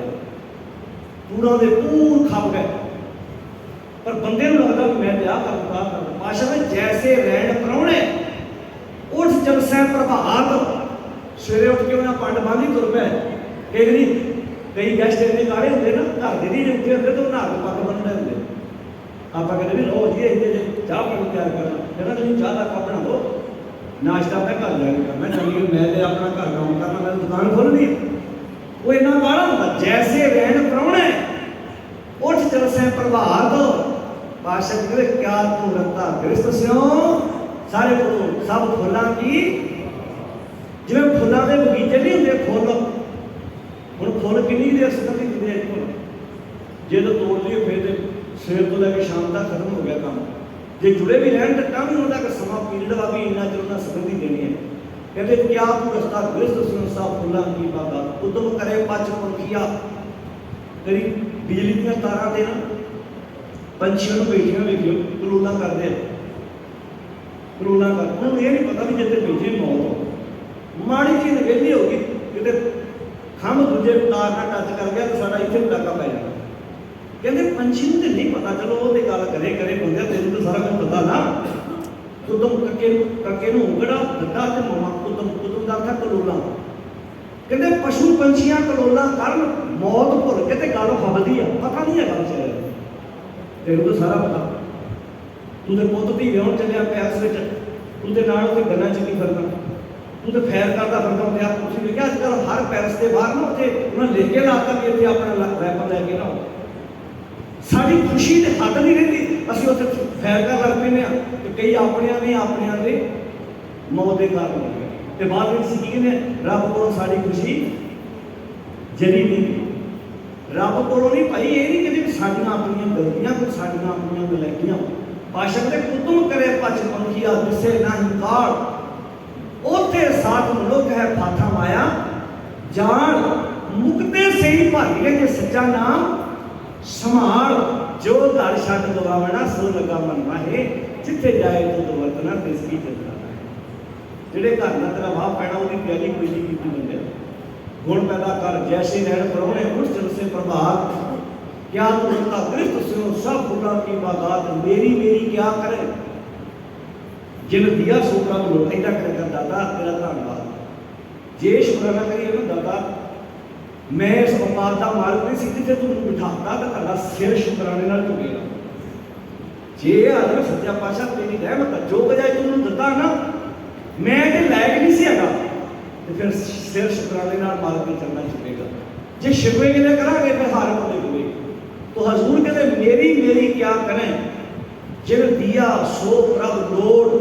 ਪੂਰਾ ਦੇ ਪੂਰ ਖੱਪ ਗਏ। ਪਰ ਬੰਦੇ ਨੂੰ ਲੱਗਦਾ ਵੀ ਮੈਂ ਵਿਆਹ ਕਰਦਾ। ਪਾਸ਼ਾ ਵਿੱਚ ਜੈਸੇ ਰਹਿਣ ਪ੍ਰਾਹੁਣੇ ਉੱਠ ਜਲਸੈ ਪ੍ਰਭਾਤ। ਸਵੇਰੇ ਉੱਠ ਕੇ ਉਹਨਾਂ ਪੰਡ ਬਾਂਧੀ ਤੁਰ ਪਿਆ। ਕਈ ਗੈਸਟ ਇੰਨੇ ਕਾਲੇ ਹੁੰਦੇ ਨਾ, ਘਰ ਦੇ ਨਹੀਂ ਉੱਠੇ ਹੁੰਦੇ ਤਾਂ ਉਹ ਨਹਾ ਕੇ ਪੱਗ ਬੰਨ੍ਹਦੇ ਹੁੰਦੇ। ਆਪਾਂ ਕਹਿੰਦੇ ਵੀ ਲਓ ਜੀ ਇਹਦੇ ਜੇ ਚਾਹ ਪਾਣੀ ਤਿਆਰ ਕਰਨਾ, ਕਹਿੰਦਾ ਤੁਸੀਂ ਚਾਹ ਦਾ ਕੱਪ ਬਣਾ ਦਿਓ, ਨਾਸ਼ਤਾ ਮੈਂ ਘਰ ਜਾ ਕੇ ਕਰਨਾ, ਜਾਨੀ ਕਿ ਮੈਂ ਤੇ ਆਪਣਾ ਘਰ ਕੰਮ ਕਰਨਾ, ਮੈਂ ਦੁਕਾਨ ਖੋਲ੍ਹਣੀ। ਉਹ ਇੰਨਾ ਕਾਲਾ ਹੁੰਦਾ। ਜੈਸੇ ਰਹਿਣ ਪ੍ਰਾਹੁਣੇ ਉੱਠ ਜਲਸੈ ਪ੍ਰਭਾਤ। ਪਾਸ਼ਾ ਕਹਿੰਦੇ ਕਿਆ ਤੂੰ ਰੱਤਾ ਗ੍ਰਸਤ ਸਿਓ ਸਾਰੇ ਫੁੱਲ ਸਭ ਫੁੱਲਾਂ ਕੀ। ਜਿਵੇਂ ਫੁੱਲਾਂ ਦੇ ਬਗੀਚੇ ਨਹੀਂ ਹੁੰਦੇ ਫੁੱਲ, ਹੁਣ ਫੁੱਲ ਕਿੰਨੀ देर संगति दिंदे एक को जे तो तोड़ लिए फिर तो सवेर तो लैके शाम तक खत्म हो गया काम जे जुड़े भी रहन तो भी उन्होंने का समा पीरियड वा भी इन्ना चਿਰ उन्हें संगति देनी है कहते क्या तू रस्ता गृहस्थ संस्था फुल्लां की बात उद्यम करे पच पंखिया तेरी बिजली दी तारां ते ना पंछियों को बैठिया वेखियो कलोला करते कलोला कर उन्होंने ये नहीं पता भी जिते बैठे मौत हो माड़ी जी नवेली होगी किते खंभ दूजे तार नाल टच कर गया तो साडा इत्थे टाका पै जाना कहते पंछी नूं ते नहीं पता चलो वो ते गल करे करे बंदे तेनू तो सारा कुछ पता ना उदम कके नूं उंगड़ा दद्दा ते ममा उदम दा था कलोला कहते पशु पंछियां कलोला करन मौत भुल के ते गल फबदी आ पता नहीं है गल चले तेनू तो सारा पता तू ते पुੱਤ धी ਵਿਆਹਣ ਚੱਲਿਆ ਪੈਸ ਵਿੱਚ ਤੂੰ ਤੇ ਨਾਲ ਉਹਦੇ ਗੱਲਾਂ ਚ ਕੀ ਫਿਰਦਾ ਤੂੰ ਤੇ ਫੈਰ ਕਰਦਾ ਫਿਰਦਾ ਪਿਆ ਤੁਸੀਂ ਵੇਖਿਆ ਅੱਜ ਕੱਲ੍ਹ ਹਰ ਪੈਲਸ ਦੇ ਬਾਹਰ ਨਾ ਉੱਥੇ ਉਹਨਾਂ ਲਿਖ ਕੇ ਲਾਤਾ ਵੀ ਇੱਥੇ ਆਪਣਾ ਵੈਪਨ ਲੈ ਕੇ ਨਾ ਆਓ ਸਾਡੀ ਖੁਸ਼ੀ ਤੇ ਹੱਦ ਨਹੀਂ ਰਹਿੰਦੀ ਅਸੀਂ ਉੱਥੇ ਫੈਰ ਕਰ ਲੱਗ ਪੈਂਦੇ ਹਾਂ ਤੇ ਕਈ ਆਪਣਿਆਂ ਦੇ ਮੌਤ ਦੇ ਕਾਰਨ ਹੋ ਗਏ ਤੇ ਬਾਅਦ ਵਿੱਚ ਕੀ ਕਹਿੰਦੇ ਰੱਬ ਕੋਲੋਂ ਸਾਡੀ ਖੁਸ਼ੀ ਜਰੀ ਨਹੀਂ ਰੱਬ ਕੋਲੋਂ ਨਹੀਂ ਭਾਈ ਇਹ ਨਹੀਂ ਕਹਿੰਦੇ ਸਾਡੀਆਂ ਆਪਣੀਆਂ ਗਲਤੀਆਂ ਕੋਈ ਸਾਡੀਆਂ ਆਪਣੀਆਂ ਨਲਾਇਕੀਆਂ ਪਾਸ਼ਕ ਦੇ ਕੁਤਮ ਕਰੇ ਪਛ ਪੰਖੀਆ ਦਿਸੇ ਨਹੀਂ ਕਾੜ ਉੱਥੇ ਸਾਥ ਮਨੁੱਖ ਹੈ ਫਾਥਾ ਮਾਇਆ ਜਾਣ ਮੁਕਤੇ ਸਹੀ ਭਾਈਏ ਜੇ ਸੱਚਾ ਨਾਮ ਸੰਭਾਲ ਜੋ ਘਰ ਛੱਡ ਗਵਾਵਣਾ ਸੋ ਲਗਾ ਮਨ ਮਾਹੇ ਜਿੱਥੇ ਜਾਏ ਤੂੰ ਵਰਤਣਾ ਤਿਸ ਕੀ ਚੰਗਾ ਜਿਹੜੇ ਘਰ ਦਾ ਤੇਰਾ ਵਾਹ ਪੈਣਾ ਉਹਦੀ ਤਿਆਰੀ ਕੋਈ ਨਹੀਂ ਕੀਤੀ ਬੰਦੇ गुण पैदा कर जैसे नैन परौने उस जल से प्रभात क्या तू उनका गिरफ्त सुनो सब फूलों की बागात मेरी क्या करे जिन दिया सो प्रभ लो ऐसा कर दादा तेरा धन्यवाद जे शुक्राना करिए ना दादा मैं इस औकात का मालिक नहीं सी जिथे तू बिठाता तो तेरा सिर शुक्राने नाल झुकेगा जे आदर सच्चा पातशाह तेरी रहमत जो बजाए तू दिता ना मैं ते लायक नहीं सी हैगा तो फिर सिर शुक्राने नाल मालिक ने चलना चुकेगा जे शिकवे के लिए करांगे फिर हार पड़ेगी तो हजूर कहते मेरी क्या करें जिन दिया सो प्रभ लोड़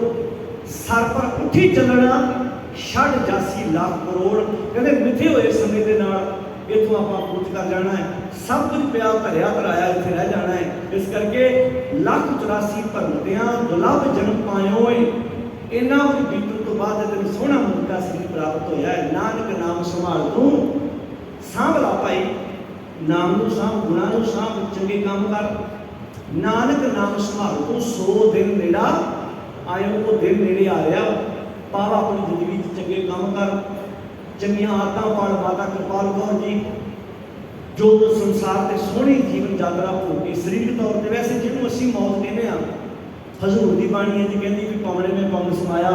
सर पर उठी चलना छड़ जासी लाख करोड़ कहते मिथे हुए समय के नाल इथों आपां पूछ कर जाना है सब कुछ पिया धरिया धराया इत्थे रह जाना है इस करके 184 भरमतियां दुलभ जन्म पायो इन्ना कुछ बीतण तो बाद तेन सोहना मुक्ता सरीर प्राप्त होया है नानक नाम संभाल तू सांभ ला भाई नाम नूं सांभ गुणां नूं सांभ चंगे काम कर नानक नाम संभाल तू 100 दिन नेड़ा आयो वो दिन नेड़े आ रहा पावा अपनी जिंदगी चंगे काम कर चंगियां आदतां पाल माता कृपाल कौर जी जो संसार ते सोहनी जीवन यात्रा हो के सरीरक तौर पर वैसे जिन्होंने असीं मौत कहने हजूर की बाणी है जी कहती भी पवने में पवन समाया